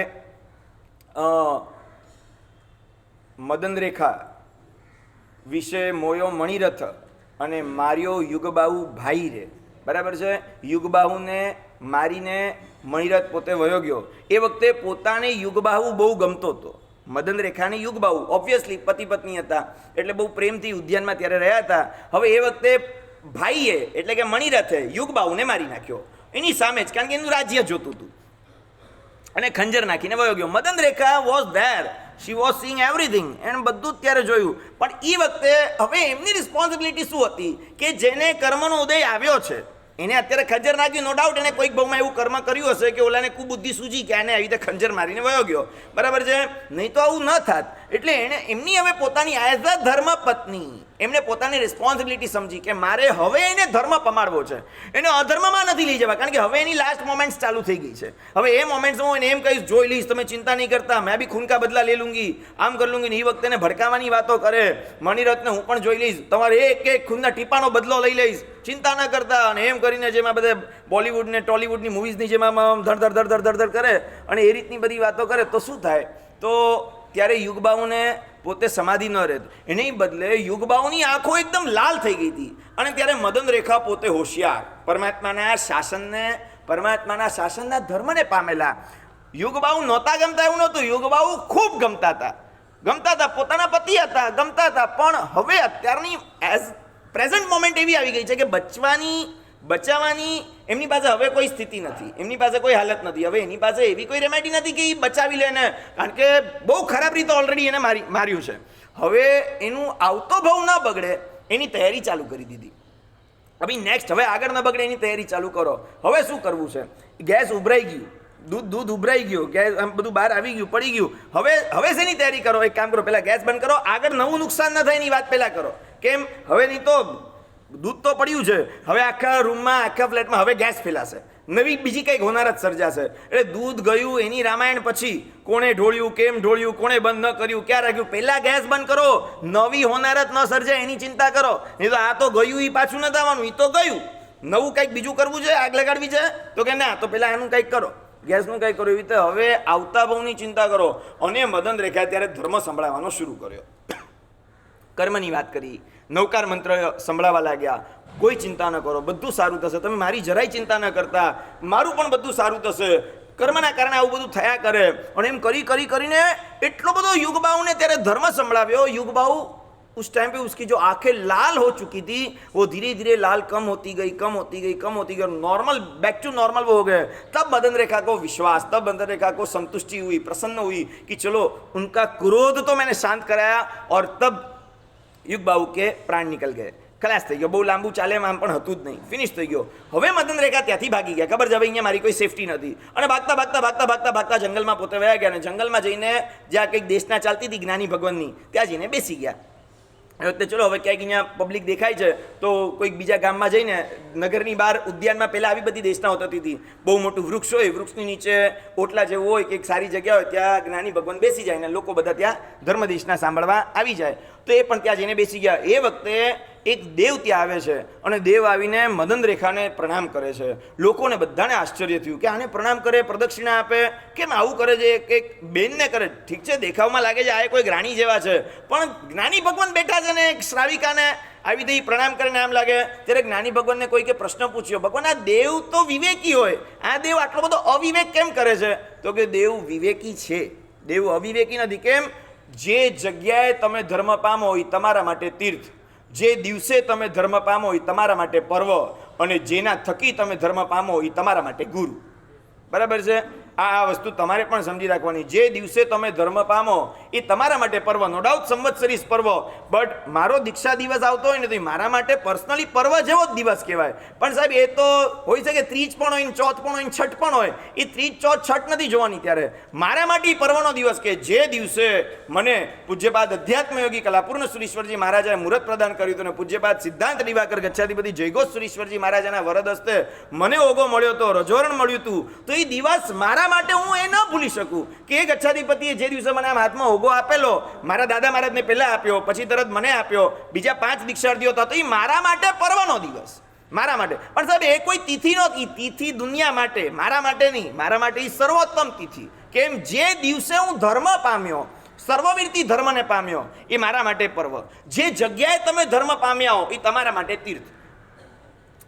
મદન રેખા વિશે મોયો મણિરથ અને માર્યો યુગબાહુ ભાઈ રે. બરાબર છે? યુગબાહુને મારીને મણિરથ પોતે વયો ગયો. એ વખતે પોતાને યુગબાહુ બહુ ગમતો હતો. મદન રેખાને યુગબાહુ ઓબ્વિયસલી પતિ પત્ની હતા, એટલે બહુ પ્રેમથી ઉદ્યાનમાં ત્યારે રહ્યા હતા. હવે એ વખતે ભાઈએ એટલે કે મણિરથે યુગબાહુને મારી નાખ્યો એની સામે જ, કારણ કે એનું રાજ્ય જોતું હતું, અને ખંજર નાખીને વયો ગયો. Madan Rekha was there, she was seeing everything, એણે બધું જ ત્યારે જોયું. પણ એ વખતે હવે એમની રિસ્પોન્સિબિલિટી શું હતી કે જેને કર્મનો ઉદય આવ્યો છે એને અત્યારે ખંજર નાખ્યું. નો ડાઉટ એને કોઈક ભાવમાં એવું કર્મ કર્યું હશે કે ઓલાને કુબુદ્ધિ સૂજી કે આને આવી રીતે ખંજર મારીને વયો ગયો. બરાબર છે? નહીં તો આવું ન થાત. એટલે એણે એમની હવે પોતાની એઝ અ ધર્મ પત્ની એમને પોતાની રિસ્પોન્સિબિલિટી સમજી કે મારે હવે એને ધર્મ પમાડવો છે, એને અધર્મમાં નથી લઈ જવા, કારણ કે હવે એની લાસ્ટ મોમેન્ટ્સ ચાલુ થઈ ગઈ છે. હવે એ મોમેન્ટ્સ હું એને એમ કહીશ, જોઈ લઈશ, તમે ચિંતા નહીં કરતા, મેં બી ખૂન કા બદલા લે લૂંગી, આમ કરી લૂંગી. એ વખતે એને ભડકાવાની વાતો કરે. મણિરથને હું પણ જોઈ લઈશ, તમારે એક એક ખૂનના ટીપાનો બદલો લઈ લઈશ, ચિંતા ન કરતા. અને એમ કરીને જેમાં બધા બોલિવૂડ ને ટોલિવૂડની મૂવીઝની જેમાં ધડ ધડ ધડ ધડ ધડ કરે અને એ રીતની બધી વાતો કરે તો શું થાય? તો ત્યારે યુગબાહુને પોતે સમાધિ ન રહેત, એને બદલે યુગબાહુની આંખો એકદમ લાલ થઈ ગઈ હતી. અને ત્યારે મદન રેખા પોતે હોશિયાર, પરમાત્માના શાસનના ધર્મને પામેલા. યુગબાહુ નહોતા ગમતા એવું નહોતું, યુગબાહુ ખૂબ ગમતા હતા, પોતાના પતિ હતા, ગમતા હતા. પણ હવે અત્યારની એઝ પ્રેઝન્ટ મોમેન્ટ એવી આવી ગઈ છે કે બચાવવાની એમની પાસે હવે કોઈ સ્થિતિ નથી, એમની પાસે કોઈ હાલત નથી, હવે એની પાસે એવી કોઈ રેમેડી નથી કે એ બચાવી લે ને, કારણ કે બહુ ખરાબ રીતે ઓલરેડી એને માર્યું છે. હવે એનું આવતો ભાવ ન બગડે એની તૈયારી ચાલુ કરી દીધી. હવે નેક્સ્ટ, હવે આગળ ન બગડે એની તૈયારી ચાલુ કરો. હવે શું કરવું છે? ગેસ ઉભરાઈ ગયું, દૂધ ઉભરાઈ ગયું, ગેસ આમ બધું બહાર આવી ગયું, પડી ગયું. હવે શેની તૈયારી કરો? એક કામ કરો, પહેલાં ગેસ બંધ કરો. આગળ નવું નુકસાન ન થાય એની વાત પહેલાં કરો. કેમ? હવે નહીં તો દૂધ તો પડ્યું છે, હવે આખા રૂમમાં આખા ફ્લેટમાં હવે ગેસ ફેલાશે, નવી બીજી કંઈક હોનારત સર્જાશે. એટલે દૂધ ગયું એની રામાયણ પછી કોણે ઢોળ્યું, કેમ ઢોળ્યું, કોણે બંધ ન કર્યું, ક્યાં રાખ્યું, પહેલાં ગેસ બંધ કરો. નવી હોનારત ન સર્જાય એની ચિંતા કરો. નહીં તો આ તો ગયું એ પાછું નથી આવવાનું, એ તો ગયું. નવું કંઈક બીજું કરવું છે, આગ લગાડવી છે, તો કે ના, તો પહેલાં આનું કંઈક કરો, ગેસનું કંઈક કરો. એવી રીતે હવે આવતા ભાવની ચિંતા કરો. અને મદન રેખા ત્યારે ધર્મ સંભળાવવાનો શરૂ કર્યો. કર્મની વાત કરી, નવકાર મંત્ર સંભળાવા લાગ્યા. કોઈ ચિંતા ન કરો, બધું સારું થશે, તમે મારી જરાય ચિંતા ન કરતા, મારું પણ બધું સારું થશે. કર્મના કારણે આવું બધું થયા કરે. અને એમ કરીને એટલો બધો યુગબાઉને ત્યારે ધર્મ સંભળાવ્યો. યુગબાઉ उस टाइम पे उसकी जो आंखें लाल हो चुकी थी वो धीरे धीरे लाल कम होती गई और नॉर्मल, बैक टू नॉर्मल वो हो गए. तब मदन रेखा को विश्वास, तब मदन रेखा को संतुष्टि हुई, प्रसन्न हुई कि चलो उनका क्रोध तो मैंने शांत कराया. और तब युगबाऊ के प्राण निकल गए, ખલાસ થઈ ગયો. બહુ લાંબુ ચાલે એમ આમ પણ હતું જ નહીં, ફિનિશ થઈ ગયો. હવે મદન રેખા ત્યાંથી ભાગી ગયા. ખબર છે હવે અહીંયા મારી કોઈ સેફટી નથી. અને ભાગતા જંગલમાં પોતે વયા ગયા. અને જંગલમાં જઈને જ્યાં કંઈક દેશના ચાલતી હતી જ્ઞાની ભગવાનની, ત્યાં જઈને બેસી ગયા. એ વખતે ચલો હવે ક્યાંક અહીંયા પબ્લિક દેખાય છે તો કોઈક બીજા ગામમાં જઈને નગરની બહાર ઉદ્યાનમાં પહેલાં આવી બધી દેશનાઓ થતી હતી. બહુ મોટું વૃક્ષ હોય, વૃક્ષની નીચે ઓટલા જેવું હોય કે એક સારી જગ્યા હોય, ત્યાં જ્ઞાની ભગવાન બેસી જાય ને લોકો બધા ત્યાં ધર્મદેશના સાંભળવા આવી જાય. તો એ પણ ત્યાં જઈને બેસી ગયા. એ વખતે એક દેવ ત્યાં આવે છે અને દેવ આવીને મદન રેખાને પ્રણામ કરે છે. લોકોને બધાને આશ્ચર્ય થયું કે આને પ્રણામ કરે, પ્રદક્ષિણા આપે, કેમ આવું કરે છે? એક બેનને કરે, ઠીક છે દેખાવમાં લાગે છે આ કોઈ રાણી જેવા છે, પણ જ્ઞાની ભગવાન બેઠા છે ને એક શ્રાવિકાને આવી રીતે પ્રણામ કરીને આમ લાગે. ત્યારે જ્ઞાની ભગવાનને કોઈકે પ્રશ્ન પૂછ્યો, ભગવાન આ દેવ તો વિવેકી હોય, આ દેવ આટલો બધો અવિવેક કેમ કરે છે? તો કે દેવ વિવેકી છે, દેવ અવિવેકી નથી. કેમ? જે જગ્યાએ તમે ધર્મ પામો એ તમારા માટે તીર્થ, જે દિવસે તમે ધર્મ પામો એ તમારા માટે પર્વ, અને જેના થકી તમે ધર્મ પામો એ તમારા માટે ગુરુ. બરાબર છે? આ વસ્તુ તમારે પણ સમજી રાખવાની. જે દિવસે તમે ધર્મ પામો એ તમારા માટે પર્વ, નો ડાઉટ સંવત્સરી પર્વ, બટ મારો દીક્ષા દિવસ આવતો હોય ને તો મારા માટે પર્સનલી પર્વ જેવો જ દિવસ કહેવાય. પણ સાહેબ એ તો હોઈ શકે ત્રીજ પણ હોય, ચોથ પણ હોય, છઠ પણ હોય. એ ત્રીજ, ચોથ, છઠ નથી જોવાની. ત્યારે મારા માટે પર્વનો દિવસ કે જે દિવસે મને પૂજ્યપાદ અધ્યાત્મયોગી કલાપૂર્ણ સુરીશ્વરજી મહારાજાએ મુહૂર્ત પ્રદાન કર્યું હતું, અને પૂજ્યપાદ સિદ્ધાંત દિવાકર ગચ્છાધિપતિ જયઘોષ સુરીશ્વરજી મહારાજાના વરદ હસ્તે મને ઓગો મળ્યો હતો, રજોરણ મળ્યું હતું. તો એ દિવસ મારા માટે હું એ ન ભૂલી શકું કે એ ગચ્છાધિપતિએ જે દિવસે મને આમ હાથમાં ઓગો આપેલો, મારા દાદા મહારાજને પહેલા આપ્યો, પછી તરત મને આપ્યો, બીજા 5 દીક્ષાર્થીઓ હતા, તો એ મારા માટે પર્વનો દિવસ, મારા માટે. પણ સાહેબ એ કોઈ તિથિ નહોતી. તિથિ દુનિયા માટે, મારા માટે નહીં. મારા માટે એ સર્વોત્તમ તિથિ. કેમ? જે દિવસે હું ધર્મ પામ્યો, સર્વવીરથી ધર્મને પામ્યો, એ મારા માટે પર્વ. જે જગ્યાએ તમે ધર્મ પામ્યા હો એ તમારા માટે તીર્થ.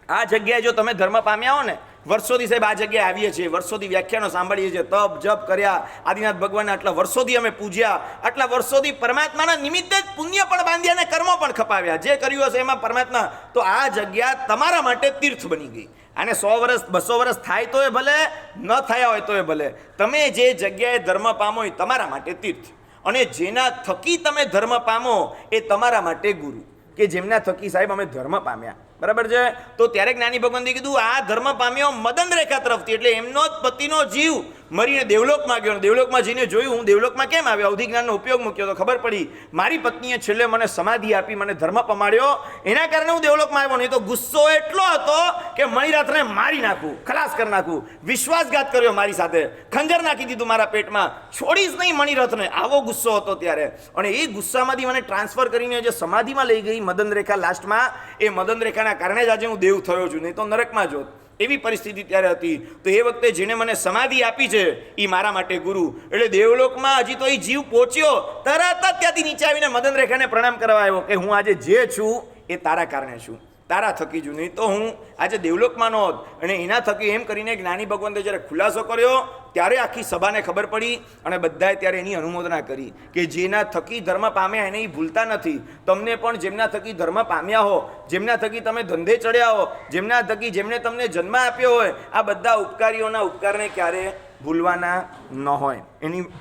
આ જગ્યાએ જો તમે ધર્મ પામ્યા હો ને, વર્ષોથી સાહેબ આ જગ્યાએ આવીએ છીએ, વર્ષોથી વ્યાખ્યાનો સાંભળીએ છીએ, તપ જપ કર્યા, આદિનાથ ભગવાનને આટલા વર્ષોથી અમે પૂજ્યા, આટલા વર્ષોથી પરમાત્માના નિમિત્તે જ પુણ્ય પણ બાંધ્યા અને કર્મો પણ ખપાવ્યા, જે કર્યું હશે એમાં પરમાત્મા. તો આ જગ્યા તમારા માટે તીર્થ બની ગઈ. આને 100 વર્ષ 200 વર્ષ થાય તો એ ભલે, ન થયા હોય તો એ ભલે, તમે જે જગ્યાએ ધર્મ પામો એ તમારા માટે તીર્થ. અને જેના થકી તમે ધર્મ પામો એ તમારા માટે ગુરુ, કે જેમના થકી સાહેબ અમે ધર્મ પામ્યા. બરાબર છે? તો ત્યારે જ્ઞાની ભગવાનને કીધું આ ધર્મ પામ્યો મદન રેખા તરફથી. એટલે એમનો જ પતિનો જીવ મરીને દેવલોકમાં ગયો. દેવલોકમાં જઈને જોયું હું દેવલોકમાં કેમ આવ્યો, અવધિ જ્ઞાનનો ઉપયોગ મૂક્યો તો ખબર પડી મારી પત્નીએ છેલ્લે મને સમાધિ આપી, મને ધર્મ પમાડ્યો, એના કારણે હું દેવલોકમાં આવ્યો. નહીં તો ગુસ્સો એટલો હતો કે મણિરથને મારી નાખું, ખલાસ કરી નાખું. વિશ્વાસઘાત કર્યો મારી સાથે, ખંજર નાખી દીધું મારા પેટમાં, છોડીશ નહીં મણિરથને. આવો ગુસ્સો હતો ત્યારે. અને એ ગુસ્સામાંથી મને ટ્રાન્સફર કરીને જે સમાધિમાં લઈ ગઈ મદન રેખા લાસ્ટમાં, એ મદન રેખાના કારણે જ આજે હું દેવ થયો છું, નહીં તો નરકમાં જોત. એવી પરિસ્થિતિ ત્યારે હતી. તો એ વખતે જેને મને સમાધિ આપી છે એ મારા માટે ગુરુ. એટલે દેવલોકમાં હજી તો એ જીવ પહોંચ્યો, તરત જ ત્યાંથી નીચે આવીને મદન રેખાને પ્રણામ કરવા આવ્યો કે હું આજે જે છું એ તારા કારણે છું. તારા થકી જ. નહીં તો હું આજે દેવલોકમાં નહોત. અને એના થકી એમ કરીને જ્ઞાની ભગવંતે જ્યારે ખુલાસો કર્યો ત્યારે આખી સભાને ખબર પડી અને બધાએ ત્યારે એની અનુમોદના કરી કે જેના થકી ધર્મ પામ્યા એને ભૂલતા નથી. તમને પણ જેમના થકી ધર્મ પામ્યા હો, જેમના થકી તમે ધંધે ચડ્યા હો, જેમના થકી જેમણે તમને જન્મ આપ્યો હોય, આ બધા ઉપકારીઓના ઉપકારને ક્યારે ભૂલવાના ન હોય.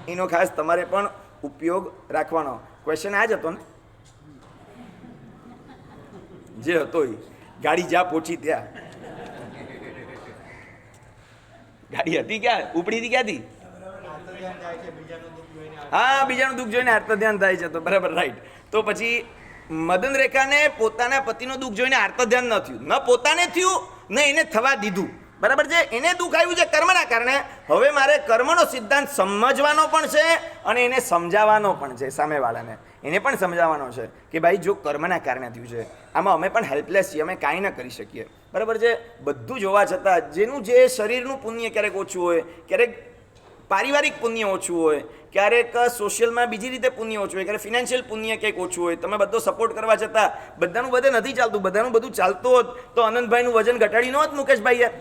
એનો ખાસ તમારે પણ ઉપયોગ રાખવાનો. ક્વેશ્ચન આ જ હતો ને, જે હતો એ ગાડી જ્યાં પહોંચી ત્યાં ગાડી હતી ક્યાં ઉપડી હતી ક્યાંથી? હા, બીજાનું દુઃખ જોઈને આર્ત ધ્યાન થાય છે. તો બરાબર, રાઈટ. તો પછી મદન રેખાને પોતાના પતિનું દુઃખ જોઈને આર્ત ધ્યાન ન થયું, ન પોતાને થયું ન એને થવા દીધું. બરાબર છે. એને દુઃખ આવ્યું છે કર્મના કારણે. હવે મારે કર્મનો સિદ્ધાંત સમજવાનો પણ છે અને એને સમજાવવાનો પણ છે. સામેવાળાને એને પણ સમજાવવાનો છે કે ભાઈ જો કર્મના કારણે થયું છે, આમાં અમે પણ હેલ્પલેસ છીએ, અમે કાંઈ ન કરી શકીએ. બરાબર છે. બધું જોવા છતાં જેનું જે શરીરનું પુણ્ય ક્યારેક ઓછું હોય, ક્યારેક પારિવારિક પુણ્ય ઓછું હોય, ક્યારેક સોશિયલમાં બીજી રીતે પુણ્ય ઓછું હોય, ક્યારેક ફિનાન્શિયલ પુણ્ય કંઈક ઓછું હોય, તમે બધો સપોર્ટ કરવા છતાં બધાનું બધે નથી ચાલતું. બધાનું બધું ચાલતું હોત તો અનંતભાઈનું વજન ઘટાડી ન હોત મુકેશભાઈએ,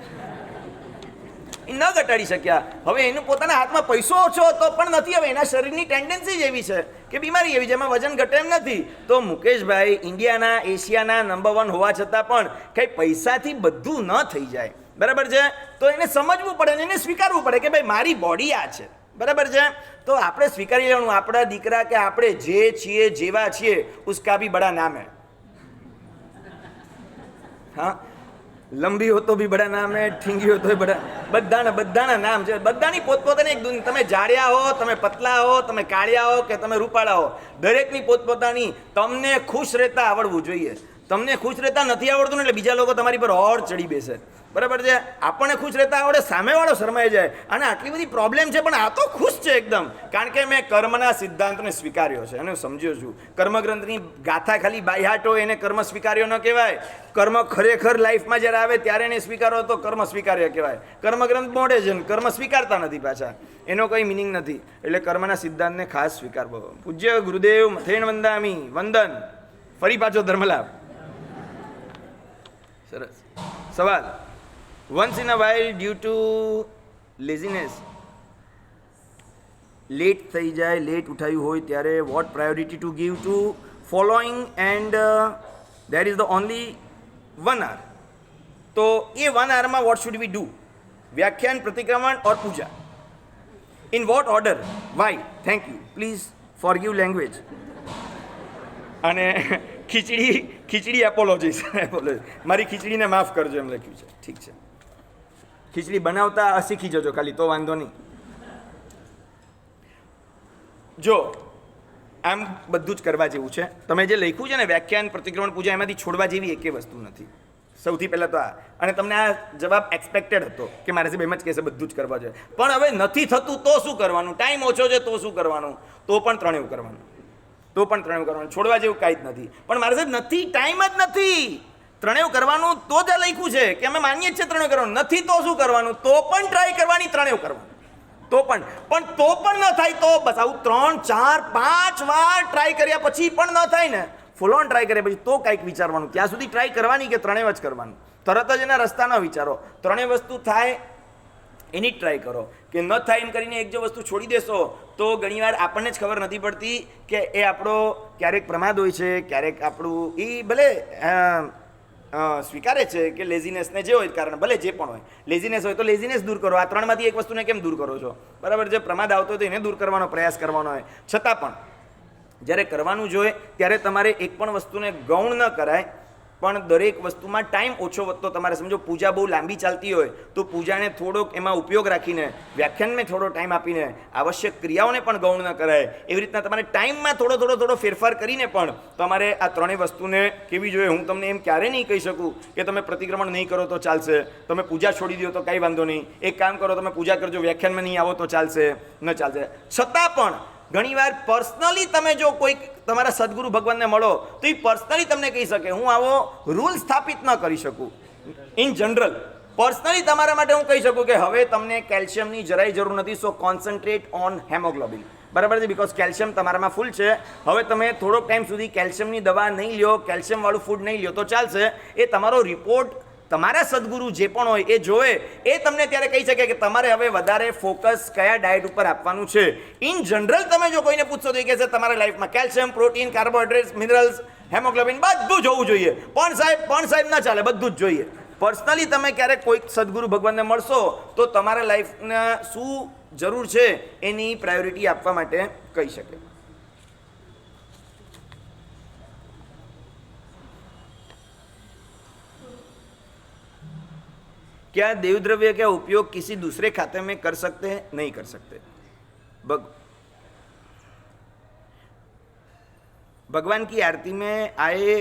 એ ન ઘટાડી શક્યા. હવે એનું પોતાના હાથમાં પૈસો ઓછો હતો પણ નથી. હવે એના શરીરની ટેન્ડન્સી જ એવી છે કે બીમારી એવી છે, એમાં વજન ઘટે એમ નથી. તો મુકેશભાઈ ઇન્ડિયાના એશિયાના નંબર 1 હોવા છતાં પણ કંઈ પૈસાથી બધું ન થઈ જાય. બરાબર છે. તો એને સમજવું પડે ને એને સ્વીકારવું પડે કે ભાઈ મારી બોડી આ છે. બરાબર છે. તો આપણે સ્વીકારી લેવાનું. આપણા દીકરા કે આપણે જે છીએ જેવા છીએ ઉસકા ભી બડા નામ હે. હા, લંબી હો તો ભી બડા નામ હે, ઠીંગી હો તો બડા, બધાના નામ છે. બધાની પોતપોતાની એક દુનિયા. તમે જાડિયા હો, તમે પતલા હો, તમે કાળિયા હો કે તમે રૂપાળા હો, દરેકની પોતપોતાની. તમને ખુશ રહેતા આવડવું જોઈએ. તમને ખુશ રહેતા નથી આવડતું ને એટલે બીજા લોકો તમારી પર ઓર ચડી બેસે. બરાબર છે. આપણને ખુશ રહેતા આવડે, સામેવાળો શરમાઈ જાય અને આટલી બધી પ્રોબ્લેમ છે પણ આ તો ખુશ છે એકદમ, કારણ કે મેં કર્મના સિદ્ધાંતને સ્વીકાર્યો છે અને સમજ્યો છું. કર્મગ્રંથની ગાથા ખાલી બાયહાટ હોય એને કર્મ સ્વીકાર્યો ન કહેવાય. કર્મ ખરેખર લાઈફમાં જ્યારે આવે ત્યારે એને સ્વીકારો તો કર્મ સ્વીકાર્ય કહેવાય. કર્મગ્રંથ મોડે છે ને કર્મ સ્વીકારતા નથી પાછા, એનો કોઈ મિનિંગ નથી. એટલે કર્મના સિદ્ધાંતને ખાસ સ્વીકારવો. પૂજ્ય ગુરુદેવ મથેણ વંદામી. વંદન. ફરી પાછો ધર્મલાભ. સરસ સવાલ. Once in a while due to laziness late થઈ જાય, લેટ ઉઠાયું હોય ત્યારે what priority to give to following and there is the only 1 hour. તો એ 1 hour માં what should we do? વ્યાખ્યાન, પ્રતિક્રમણ or Pooja? In what order? Why? Thank you. Please forgive language. અને ખીચડી એપોલોજીસ. મારી ખીચડીને માફ કરજો એમ લખ્યું છે. ઠીક છે. ખીચડી બનાવતા શીખી જજો ખાલી, તો વાંધો નહીં. જો આમ બધું જ કરવા જેવું છે. તમે જે લખ્યું છે ને વ્યાખ્યાન, પ્રતિક્રમણ, પૂજા, એમાંથી છોડવા જેવી એકે વસ્તુ નથી. સૌથી પહેલાં તો આ. અને તમને આ જવાબ એક્સપેક્ટેડ હતો કે મારે સાહેબ એમ જ કહેશે બધું જ કરવા જોઈએ. પણ હવે નથી થતું તો શું કરવાનું? ટાઈમ ઓછો છે તો શું કરવાનું? તો પણ ત્રણેય કરવાનું. છોડવા જેવું કાંઈ જ નથી. પણ મારે સાહેબ નથી, ટાઈમ જ નથી. ત્રણેય કરવાનું તો જ લખ્યું છે કે અમે માનીએ છીએ ત્રણેય કરવાનું. નથી તો શું કરવાનું? તો પણ ટ્રાય કરવાની, ત્રણેય કરવાનું. તો પણ ન થાય તો બસ આવું 3, 4, 5 વાર ટ્રાય કર્યા પછી પણ ન થાય ને, ફૂલ ઓન ટ્રાય કર્યા પછી તો કંઈક વિચારવાનું. ત્યાં સુધી ટ્રાય કરવાની કે ત્રણેય જ કરવાનું. તરત જ એના રસ્તા ન વિચારો. ત્રણેય વસ્તુ થાય એની જ ટ્રાય કરો. કે ન થાય એમ કરીને એક જો વસ્તુ છોડી દેશો તો ઘણીવાર આપણને જ ખબર નથી પડતી કે એ આપણો ક્યારેક પ્રમાદ હોય છે, ક્યારેક આપણું એ ભલે સ્વીકારે છે કે લેઝીનેસને જે હોય કારણ ભલે જે પણ હોય, લેઝીનેસ હોય તો લેઝીનેસ દૂર કરો. આ ત્રણમાંથી એક વસ્તુને કેમ દૂર કરો છો? બરાબર છે. પ્રમાદ આવતો હોય તો એને દૂર કરવાનો પ્રયાસ કરવાનો હોય. છતાં પણ જ્યારે કરવાનું જોઈએ ત્યારે તમારે એક પણ વસ્તુને ગૌણ ન કરાય. પણ દરેક વસ્તુમાં ટાઈમ ઓછો વધતો તમારે સમજો. પૂજા બહુ લાંબી ચાલતી હોય તો પૂજાને થોડોક એમાં ઉપયોગ રાખીને, વ્યાખ્યાનમાં થોડો ટાઈમ આપીને, આવશ્યક ક્રિયાઓને પણ ગૌણ ન કરાય. એવી રીતના તમારે ટાઈમમાં થોડો ફેરફાર કરીને પણ તમારે આ ત્રણેય વસ્તુને કેવી જોઈએ. હું તમને એમ ક્યારે નહીં કહી શકું કે તમે પ્રતિક્રમણ નહીં કરો તો ચાલશે, તમે પૂજા છોડી દો તો કાંઈ વાંધો નહીં, એક કામ કરો તમે પૂજા કરજો, વ્યાખ્યાનમાં નહીં આવો તો ચાલશે, ન ચાલશે. છતાં પણ ઘણીવાર પર્સનલી તમે જો કોઈક તમારા સદગુરુ ભગવાનને મળો તો એ પર્સનલી તમને કહી શકે. હું આવો રૂલ સ્થાપિત ન કરી શકું. ઇન જનરલ પર્સનલી તમારા માટે હું કહી શકું કે હવે તમને કેલ્શિયમની જરાય જરૂર નથી, સો કોન્સન્ટ્રેટ ઓન હેમોગ્લોબિન. બરાબર છે, બીકોઝ કેલ્શિયમ તમારામાં ફૂલ છે. હવે તમે થોડોક ટાઈમ સુધી કેલ્શિયમની દવા નહીં લ્યો, કેલ્શિયમવાળું ફૂડ નહીં લ્યો તો ચાલશે. એ તમારો રિપોર્ટ તમારા સદગુરુ જે પણ હોય એ જોવે, એ તમને ત્યારે કહી શકે કે તમારે હવે વધારે ફોકસ કયા ડાયટ ઉપર આપવાનું છે. ઇન જનરલ તમે જો કોઈને પૂછશો તો એ કહેશે તમારા લાઈફમાં calcium, protein, carbohydrates, minerals, haemoglobin બધું જ હોવું જોઈએ. પણ સાહેબ ના ચાલે, બધું જ જોઈએ. પર્સનલી તમે ક્યારેક કોઈક સદગુરુ ભગવાનને મળશો તો તમારા લાઈફને શું જરૂર છે એની પ્રાયોરિટી આપવા માટે કહી શકે. क्या देवद्रव्य का उपयोग किसी दूसरे खाते में कर सकते हैं? नहीं कर सकते. भगवान की आरती में आए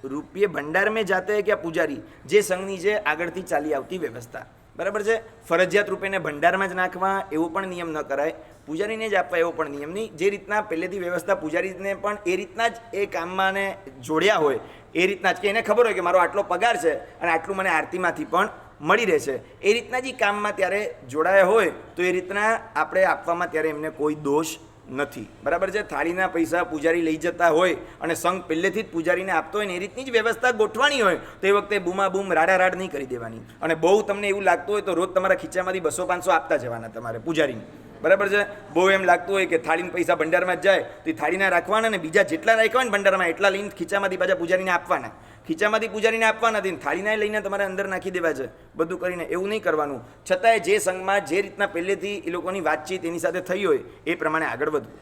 રૂપિયે ભંડાર મેં જાતે હે કે પૂજારી, જે સંઘની છે આગળથી ચાલી આવતી વ્યવસ્થા, બરાબર છે. ફરજિયાત રૂપેને ભંડારમાં જ નાખવા એવો પણ નિયમ ન કરાય, પૂજારીને જ આપવા એવો પણ નિયમ નહીં. જે રીતના પહેલેથી વ્યવસ્થા પૂજારીને પણ એ રીતના જ એ કામમાં ને જોડ્યા હોય, એ રીતના જ કે એને ખબર હોય કે મારો આટલો પગાર છે અને આટલું મને આરતીમાંથી પણ મળી રહેશે, એ રીતના જ કામમાં ત્યારે જોડાયા હોય તો એ રીતના આપણે આપવામાં ત્યારે એમને કોઈ દોષ નથી, બરાબર છે. થાળીના પૈસા પૂજારી લઈ જતા હોય અને સંઘ પહેલેથી જ પૂજારીને આપતો હોય ને એ રીતની જ વ્યવસ્થા ગોઠવાની હોય તો એ વખતે બૂમાબૂમ રાડારાડ નહીં કરી દેવાની. અને બહુ તમને એવું લાગતું હોય તો રોજ તમારા ખીચામાંથી 200-500 આપતા જવાના તમારે પૂજારીને, બરાબર છે. બહુ એમ લાગતું હોય કે થાળીના પૈસા ભંડારમાં જ જાય તો એ થાળીના રાખવાના ને બીજા જેટલા રાખ્યા હોય ને ભંડારમાં એટલા લઈને ખીચામાંથી પાછા પૂજારીને આપવાના. ખીચામાંથી પૂજારીને આપવાના નથી, થાળીના લઈને તમારે અંદર નાખી દેવા છે, બધું કરીને એવું નહીં કરવાનું. છતાંય જે સંઘમાં જે રીતના પહેલેથી એ લોકોની વાતચીત એની સાથે થઈ હોય એ પ્રમાણે આગળ વધવું.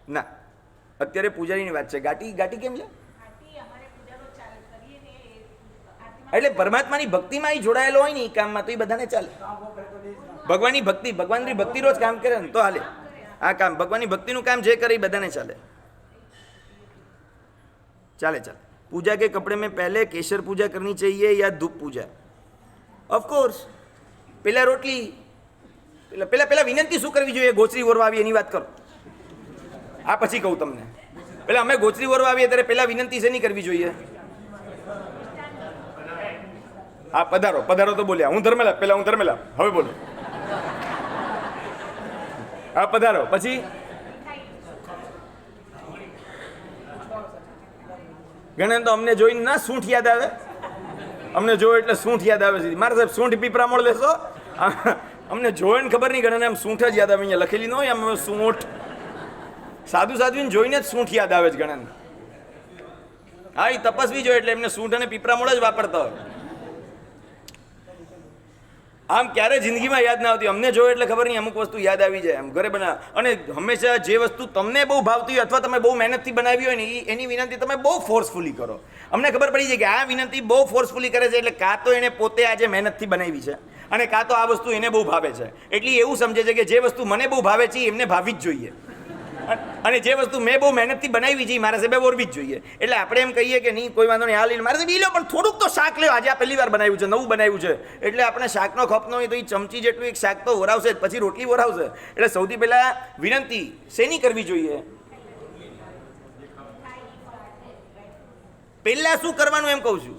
ના, અત્યારે પૂજારીની વાત છે. ગાટી કેમ છે? એટલે પરમાત્માની ભક્તિમાં એ જોડાયેલો હોય ને એ કામમાં તો એ બધાને ચાલે. ભગવાનની ભક્તિ રોજ કામ કરે ને તો હાલે. આ કામ ભગવાનની ભક્તિનું કામ જે કરે એ બધાને ચાલે. ચાલે. पूजा के कपड़े में पहले केसर पूजा करनी चाहिए या धूप पूजा? ऑफ कोर्स પેલા રોટલી પેલા વિનંતી શું કરવી જોઈએ? ગોચરી ઓરવા આવીએ એની વાત કરો. આ પછી કહું તમને. પેલા અમે ગોચરી ઓરવા આવીએ ત્યારે પેલા વિનંતી શેની કરવી જોઈએ? હા, પધારો તો બોલ્યા. હું ધર્મેલા. હવે બોલો. હા, પધારો. પછી ઘણા તો અમને જોઈને ના સૂંઠ યાદ આવે. અમને જોયો એટલે સૂંઠ યાદ આવે છે. મારા સાહેબ સૂંઠ પીપરા મોડ લેશો. અમને જોઈને ખબર નહીં, ઘણાને આમ સૂંઠ જ યાદ આવે. અહીંયા લખેલી ન હોય આમ સૂંઠ. સાધુને જોઈને જ સૂંઠ યાદ આવે છે ઘણાને. હા, એ તપસ્વી જોઈએ એટલે એમને સૂંઠ અને પીપરા મોડ જ વાપરતા હોય. આમ ક્યારે જિંદગીમાં યાદ ના આવતી. અમને જોયો એટલે ખબર નહીં અમુક વસ્તુ યાદ આવી જાય. આમ ઘરે બનાવ. અને હંમેશા જે વસ્તુ તમને બહુ ભાવતી હોય અથવા તમે બહુ મહેનતથી બનાવી હોય ને એની વિનંતી તમે બહુ ફોર્સફુલી કરો. અમને ખબર પડી જાય કે આ વિનંતી બહુ ફોર્સફુલી કરે છે એટલે કાં તો એને પોતે આજે મહેનતથી બનાવી છે અને કાં તો આ વસ્તુ એને બહુ ભાવે છે. એટલે એવું સમજે છે કે જે વસ્તુ મને બહુ ભાવે છે એમને ભાવવી જ જોઈએ અને જે વસ્તુ મેં બહુ મહેનતથી બનાવી છે મારા સાહેબે ઓરવી જ જોઈએ. એટલે આપણે એમ કહીએ કે નહીં કોઈ વાંધો નહીં, આ લઈને મારે સાહેબ ઈ લો પણ થોડુંક તો શાક લ્યો, આજે આ પહેલી વાર બનાવ્યું છે, નવું બનાવ્યું છે એટલે આપણે શાકનો ખપ ન હોય તો એ ચમચી જેટલું એક શાક તો ઓરાવશે પછી રોટલી ઓરાવશે. એટલે સૌથી પહેલાં વિનંતી શેની કરવી જોઈએ? પહેલાં શું કરવાનું એમ કહું છું.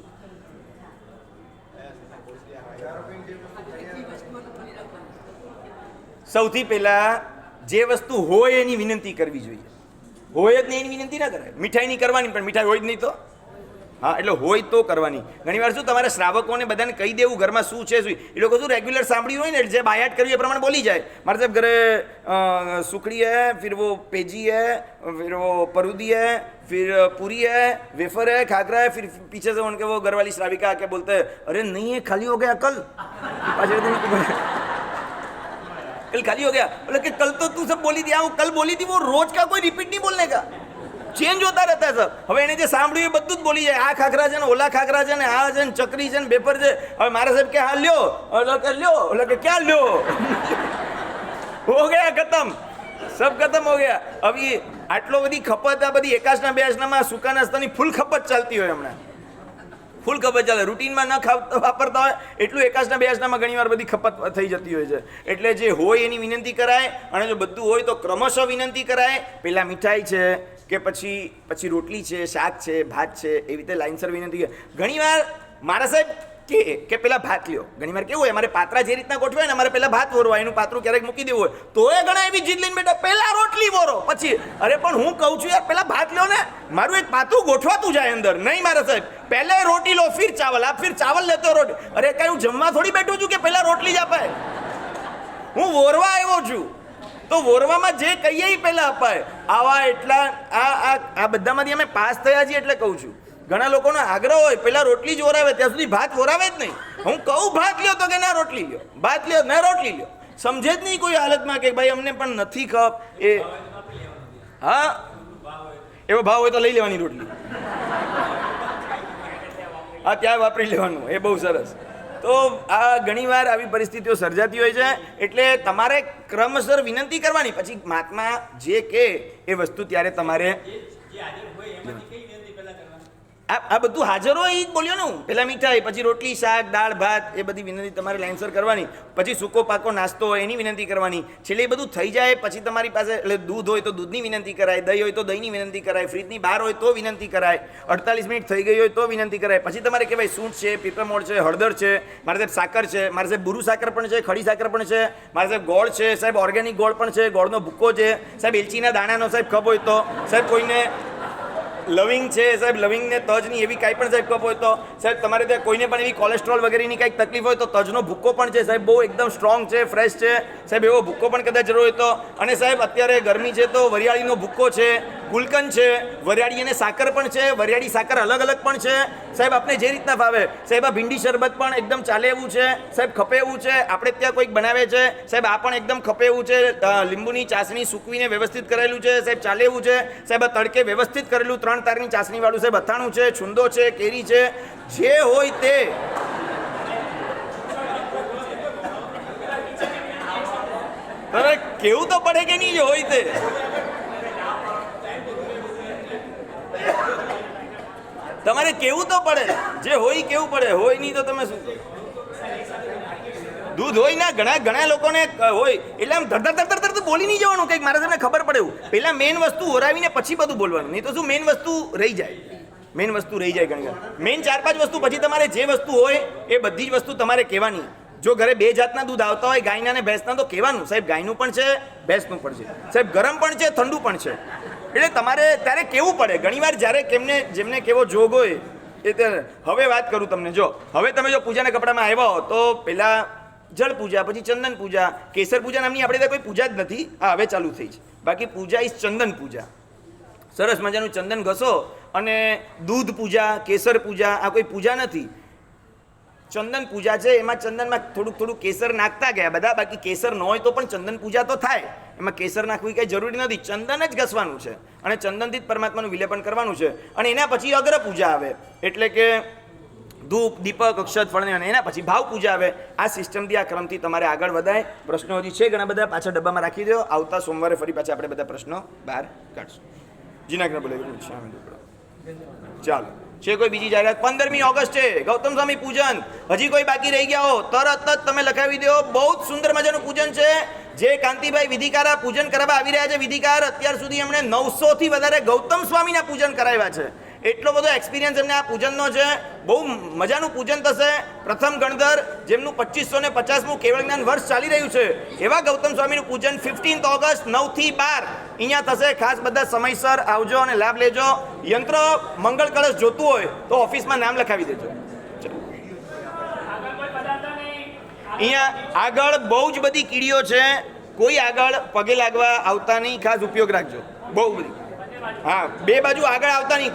સૌથી પહેલાં જે વસ્તુ હોય એની વિનંતી કરવી જોઈએ. હોય જ નહીં એની વિનંતી ના કરાય. મીઠાઈની કરવાની પણ મીઠાઈ હોય જ નહીં તો હા, એટલે હોય તો કરવાની. ઘણીવાર શું તમારે શ્રાવકોને બધાને કહી દેવું ઘરમાં શું છે શું. એ લોકો શું રેગ્યુલર સાંભળ્યું હોય ને જે બાયાટ કરવી એ પ્રમાણે બોલી જાય. મારા સાહેબ ઘરે સુખડી હે, ફિર વો પેજી હે, फिर वो परूदी है, फिर पूरी है, वेफर है, खाकरा है, फिर पीछे से उनके वो घरवाली श्राविका आके बोलते हैं अरे नहीं है खाली हो गया कल. कल खाली हो गया. बोले कि कल तो तू सब बोली थी. वो कल बोली थी वो रोज का कोई रिपीट नहीं बोलने का, चेंज होता रहता है सब. હવે એને જે સાંભળ્યું એ બધું જ બોલી જાય. આ ખાખરા છે ને ઓલા ખાખરા છે ને આ છે ને ચકરી છે ને બેફર છે. હવે મારા સાહેબ કે હા લ્યો, ઓલો કે લ્યો, ઓલો કે ક્યાં લ્યો, હો ગયા ખતમ, સબ ખતમ હો ગયા. હવે આટલો બધી ખપત આ બધી એકાશના બે આશનામાં સૂકા નાસ્તાની ફૂલ ખપત ચાલતી હોય હમણાં. ફૂલ ખપત ચાલે. રૂટીનમાં ન વાપરતા હોય એટલું એકાશના બે આશનામાં ઘણીવાર બધી ખપત થઈ જતી હોય છે. એટલે જે હોય એની વિનંતી કરાય અને જો બધું હોય તો ક્રમશઃ વિનંતી કરાય. પહેલાં મીઠાઈ છે કે પછી રોટલી છે, શાક છે, ભાત છે, એવી રીતે લાઇનસર વિનંતી. ઘણીવાર મારા સાહેબ કે પેલા ભાત લ્યો. ઘણીવાર કેવું હોય, અમારે પાત્રા જે રીતના ગોઠવાય ને, અમારે પેલા ભાત વોરવા, એનું પાત્રું ક્યારેક મૂકી દેવું હોય, તો એ ઘણા એવી જીદ લઈને બેઠા પેલા રોટલી વોરો પછી. અરે પણ હું કહું છું યાર, પેલા ભાત લ્યો ને, મારું એક પાત્રું ગોઠવાતું જાય અંદર. નહીં મારા સાહેબ, પહેલે રોટી લો, ફિર ચાવલ, આપ ફિર ચાવલ લેતો રોટી. અરે કઈ હું જમવા થોડી બેઠું છું કે પેલા રોટલી જ અપાય? હું વોરવા આવ્યો છું, તો વોરવામાં જે કહીએ એ પહેલા અપાય. આવા એટલા આ બધામાંથી અમે પાસ થયા છીએ એટલે કહું છું. ઘણા લોકોનો આગ્રહ હોય પેલા રોટલી જ વોરાવે, ત્યાં સુધી ભાત વોરાવે જ નહીં. હું કહું ભાત લ્યો તો કે ના રોટલી લ્યો, ભાત લ્યો ના રોટલી લ્યો. સમજે જ નહીં કોઈ હાલતમાં કે ભાઈ અમને પણ નથી ખપ. એ હા, એવો ભાવ હોય તો લઈ લેવાની રોટલી, હા ત્યાં વાપરી લેવાનું, એ બહુ સરસ. તો આ ઘણીવાર આવી પરિસ્થિતિઓ સર્જાતી હોય છે. એટલે તમારે ક્રમસર વિનંતી કરવાની, પછી મહાત્મા જે કે એ વસ્તુ ત્યારે તમારે આ બધું હાજર હોય એ જ બોલ્યો ને હું. પેલા મીઠાઈ, પછી રોટલી શાક દાળ ભાત, એ બધી વિનંતી તમારે લાઈનસર કરવાની. પછી સૂકો પાકો નાસ્તો હોય એની વિનંતી કરવાની. છેલ્લે એ બધું થઈ જાય પછી તમારી પાસે એટલે દૂધ હોય તો દૂધની વિનંતી કરાય, દહીં હોય તો દહીંની વિનંતી કરાય, ફ્રીજની બહાર હોય તો વિનંતી કરાય, 48 મિનિટ થઈ ગઈ હોય તો વિનંતી કરાય. પછી તમારે કહેવાય સૂંઠ છે, પીપળમોળ છે, હળદર છે, મારા સાહેબ સાકર છે, મારા સાહેબ બુરુ સાકર પણ છે, ખડી સાકર પણ છે, મારા સાહેબ ગોળ છે, સાહેબ ઓર્ગેનિક ગોળ પણ છે, ગોળનો ભૂક્કો છે, સાહેબ એલચીના દાણાનો સાહેબ ખપ હોય તો, સાહેબ કોઈને લવિંગ છે, સાહેબ લવિંગને તજની એવી કાંઈ પણ સાહેબ કપ હોય તો, સાહેબ તમારે ત્યાં કોઈને પણ એવી કોલેસ્ટ્રોલ વગેરેની કાંઈક તકલીફ હોય તો તજનો ભૂક્કો પણ છે સાહેબ, બહુ એકદમ સ્ટ્રોંગ છે, ફ્રેશ છે સાહેબ, એવો ભૂક્કો પણ કદાચ જરૂર હોય તો. અને સાહેબ અત્યારે ગરમી છે તો વરિયાળીનો ભૂક્કો છે, ગુલકંદ છે, વરિયાળી અને સાકર પણ છે, વરિયાળી સાકર અલગ અલગ પણ છે સાહેબ, આપને જે રીતના ભાવે. સાહેબ આ ભીંડી શરબત પણ એકદમ ચાલે એવું છે સાહેબ, ખપે એવું છે. આપણે ત્યાં કોઈક બનાવે છે સાહેબ, આ પણ એકદમ ખપે એવું છે. લીંબુની ચાસણી સૂકવીને વ્યવસ્થિત કરેલું છે સાહેબ, ચાલે એવું છે સાહેબ. આ તડકે વ્યવસ્થિત કરેલું 3 તારની ચાસણી વાળું સાહેબ, અથાણું છે, છુંદો છે, કેરી છે, જે હોય તે. તમે કેવું તો પડે કે નહીં, જે હોય તે. તમારે કેવું તો પડે, જે હોય કેવું પડે, હોય નહીં તો તમે શું કરો? દૂધ હોય ના, ઘણા લોકોને હોય એટલે આમ ધડધડ બોલી નહીં જવાનું કંઈક, મારા તમને ખબર પડે એવું. પહેલા મેઇન વસ્તુ ઓરાવીને પછી બધું બોલવાનું, નહીં તો શું મેઇન વસ્તુ રહી જાય. મેઇન વસ્તુ રહી જાય ઘણી વાર. મેઇન 4-5 વસ્તુ, પછી તમારે જે વસ્તુ હોય એ બધી જ વસ્તુ તમારે કહેવાની. જો ઘરે 2 જાતના દૂધ આવતા હોય, ગાયના અને ભેંસના, તો કહેવાનું સાહેબ ગાયનું પણ છે, ભેંસનું પણ છે સાહેબ, ગરમ પણ છે, ઠંડુ પણ છે. એટલે તમારે ત્યારે કેવું પડે ઘણીવાર, જ્યારે જેમને કેવો જોગ હોય એ ત્યારે. હવે વાત કરું તમને, જો હવે તમે જો પૂજાના કપડામાં આવ્યા હો તો પહેલાં જળ પૂજા, પછી ચંદન પૂજા, કેસર પૂજા નામની આપણે ત્યાં કોઈ પૂજા જ નથી, આ હવે ચાલુ થઈ છે. બાકી પૂજા ઇઝ ચંદન પૂજા. સરસ મજાનું ચંદન ઘસો અને દૂધ પૂજા, કેસર પૂજા, આ કોઈ પૂજા નથી, ચંદન પૂજા છે. એમાં ચંદનમાં થોડુંક કેસર નાખતા ગયા બધા, બાકી કેસર ન હોય તો પણ ચંદન પૂજા તો થાય. એમાં કેસર નાખવી કંઈ જરૂરી નથી, ચંદન જ ઘસવાનું છે અને ચંદનથી જ પરમાત્માનું વિલેપન કરવાનું છે. અને એના પછી અગ્ર પૂજા આવે, એટલે કે ધૂપ, દીપક, અક્ષત, ફળ, અને એના પછી ભાવ પૂજા આવે. આ સિસ્ટમથી, આ ક્રમથી તમારે આગળ વધાય. પ્રશ્નો હજી છે ઘણા બધા, પાછા ડબ્બામાં રાખી દો. આવતા સોમવારે ફરી પાછા આપણે બધા પ્રશ્નો બહાર કાઢશું. જીનાગ્રહ બોલે ચાલો. છે કોઈ બીજી જાહેરાત? 15મી ઓગસ્ટ છે ગૌતમ સ્વામી પૂજન. હજી કોઈ બાકી રહી ગયા હો તરત જ તમે લખાવી દો. બહુ જ સુંદર મજાનું પૂજન છે. જે કાંતિભાઈ વિધિકારા પૂજન કરાવવા આવી રહ્યા છે, વિધિકાર, અત્યાર સુધી એમણે 900 થી વધારે ગૌતમ સ્વામીના પૂજન કરાવ્યા છે. એટલો બધો એક્સપિરિયન્સ એમને આ પૂજનનો છે. બહુ મજાનું પૂજન થશે. પ્રથમ ગણધર, જેમનું 2550મું કેવળ જ્ઞાન વર્ષ ચાલી રહ્યું છે, એવા ગૌતમ સ્વામીનું પૂજન 15 ઓગસ્ટ 9 થી 12 અહીંયા થશે. ખાસ બધા સમયસર આવજો અને લાભ લેજો. યંત્ર મંગળ કળશ જોતું હોય તો ઓફિસમાં નામ લખાવી દેજો. અહીંયા આગળ બહુ જ બધી કીડીઓ છે, કોઈ આગળ પગે લાગવા આવતા નહીં, ખાસ ઉપયોગ રાખજો. બહુ બધી, હા, 2 બાજુ આગળ આવતા નહીં.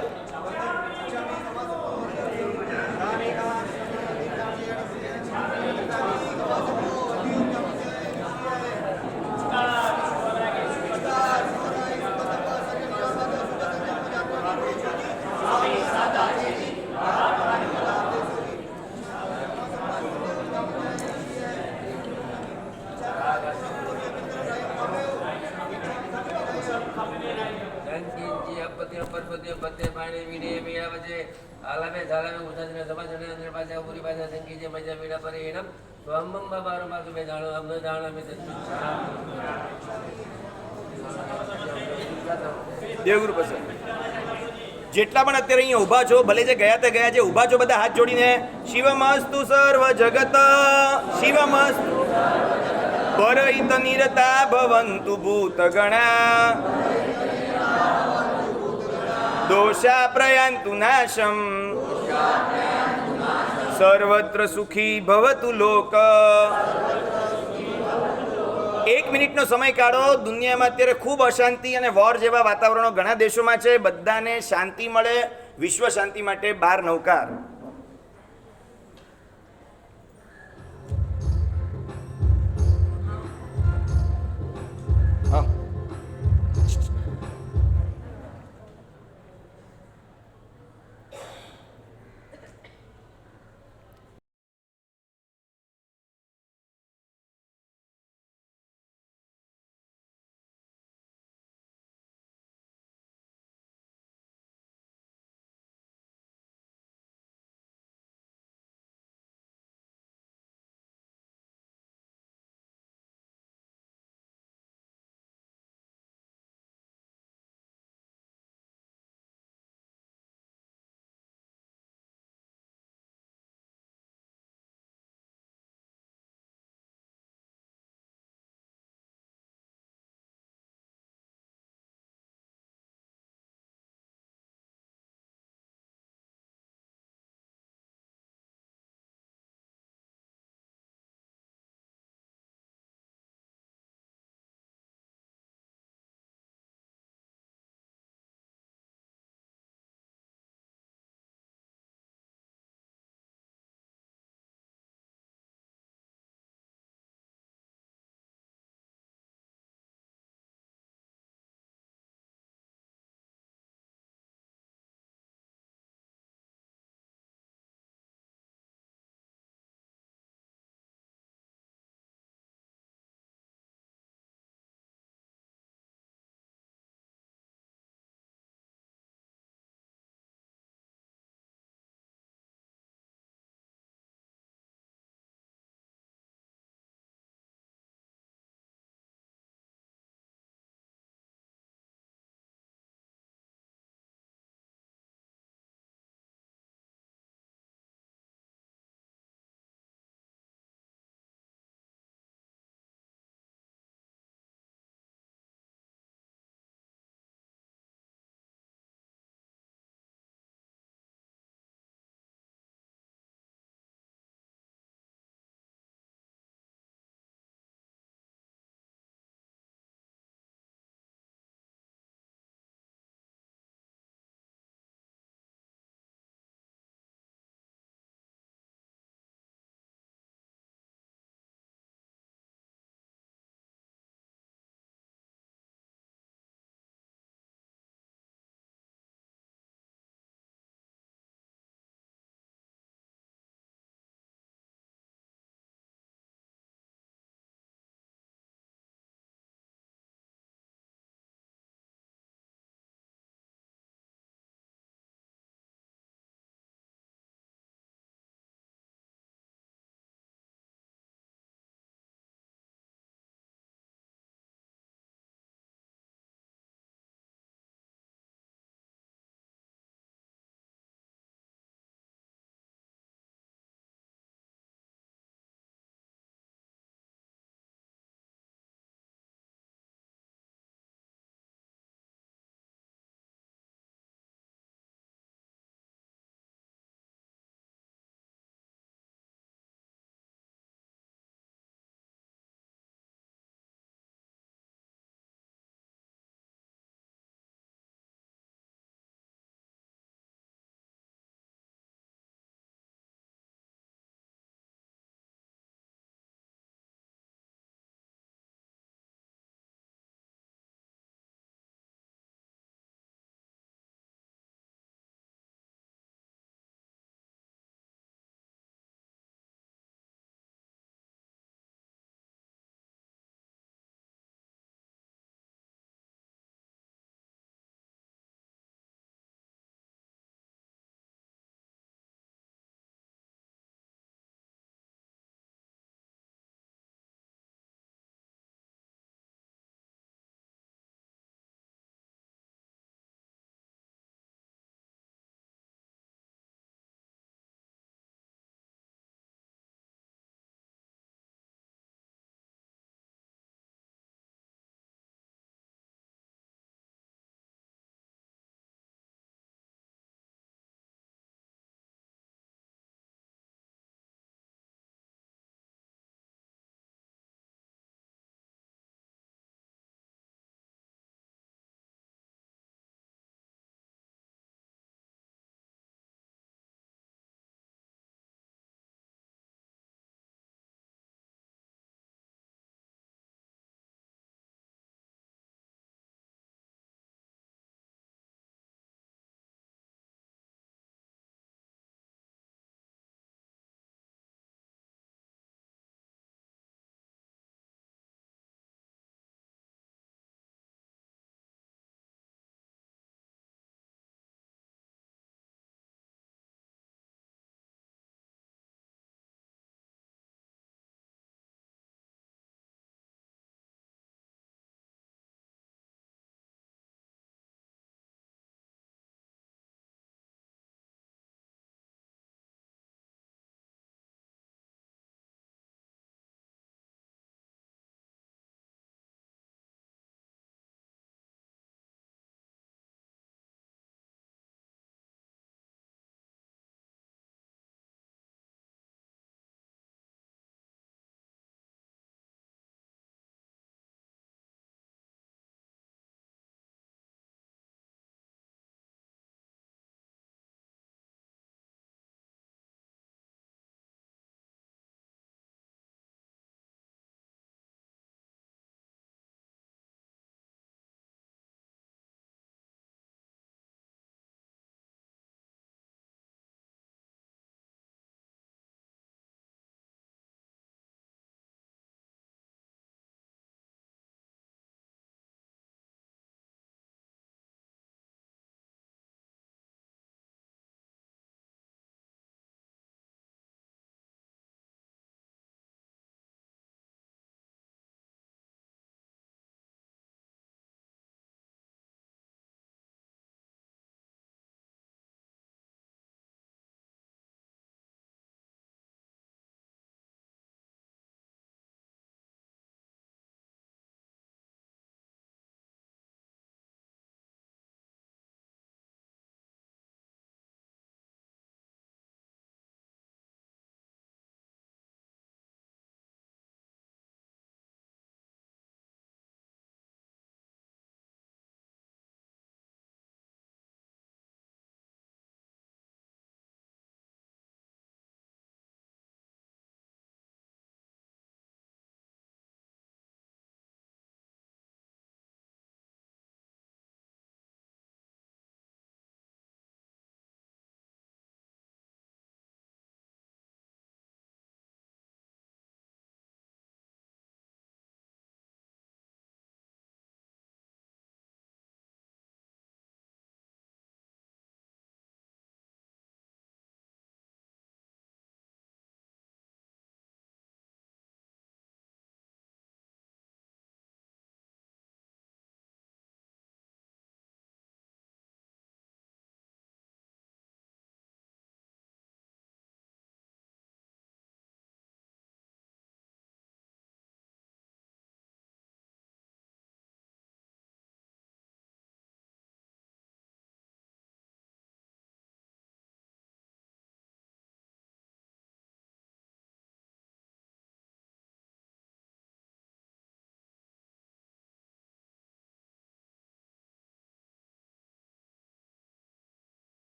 દેવગુરુ પ્રસાદ જેટલા પણ અત્યારે અહીંયા ઊભા છો, ભલે જે ગયા તે ગયા, જે ઊભા છો બધા હાથ જોડીને શિવમસ્તુ સર્વ જગત, શિવમસ્તુ પરહિત નિરતા ભવંતુ ભૂતગણા, દોષા પ્રયાન્તુ નાશમ, સર્વત્ર સુખી ભવતુ લોક. 1 મિનિટનો સમય કાઢો. દુનિયામાં અત્યારે ખૂબ અશાંતિ અને વોર જેવા વાતાવરણો ઘણા દેશોમાં છે. બધાને શાંતિ મળે, વિશ્વ શાંતિ માટે 12 નવકાર.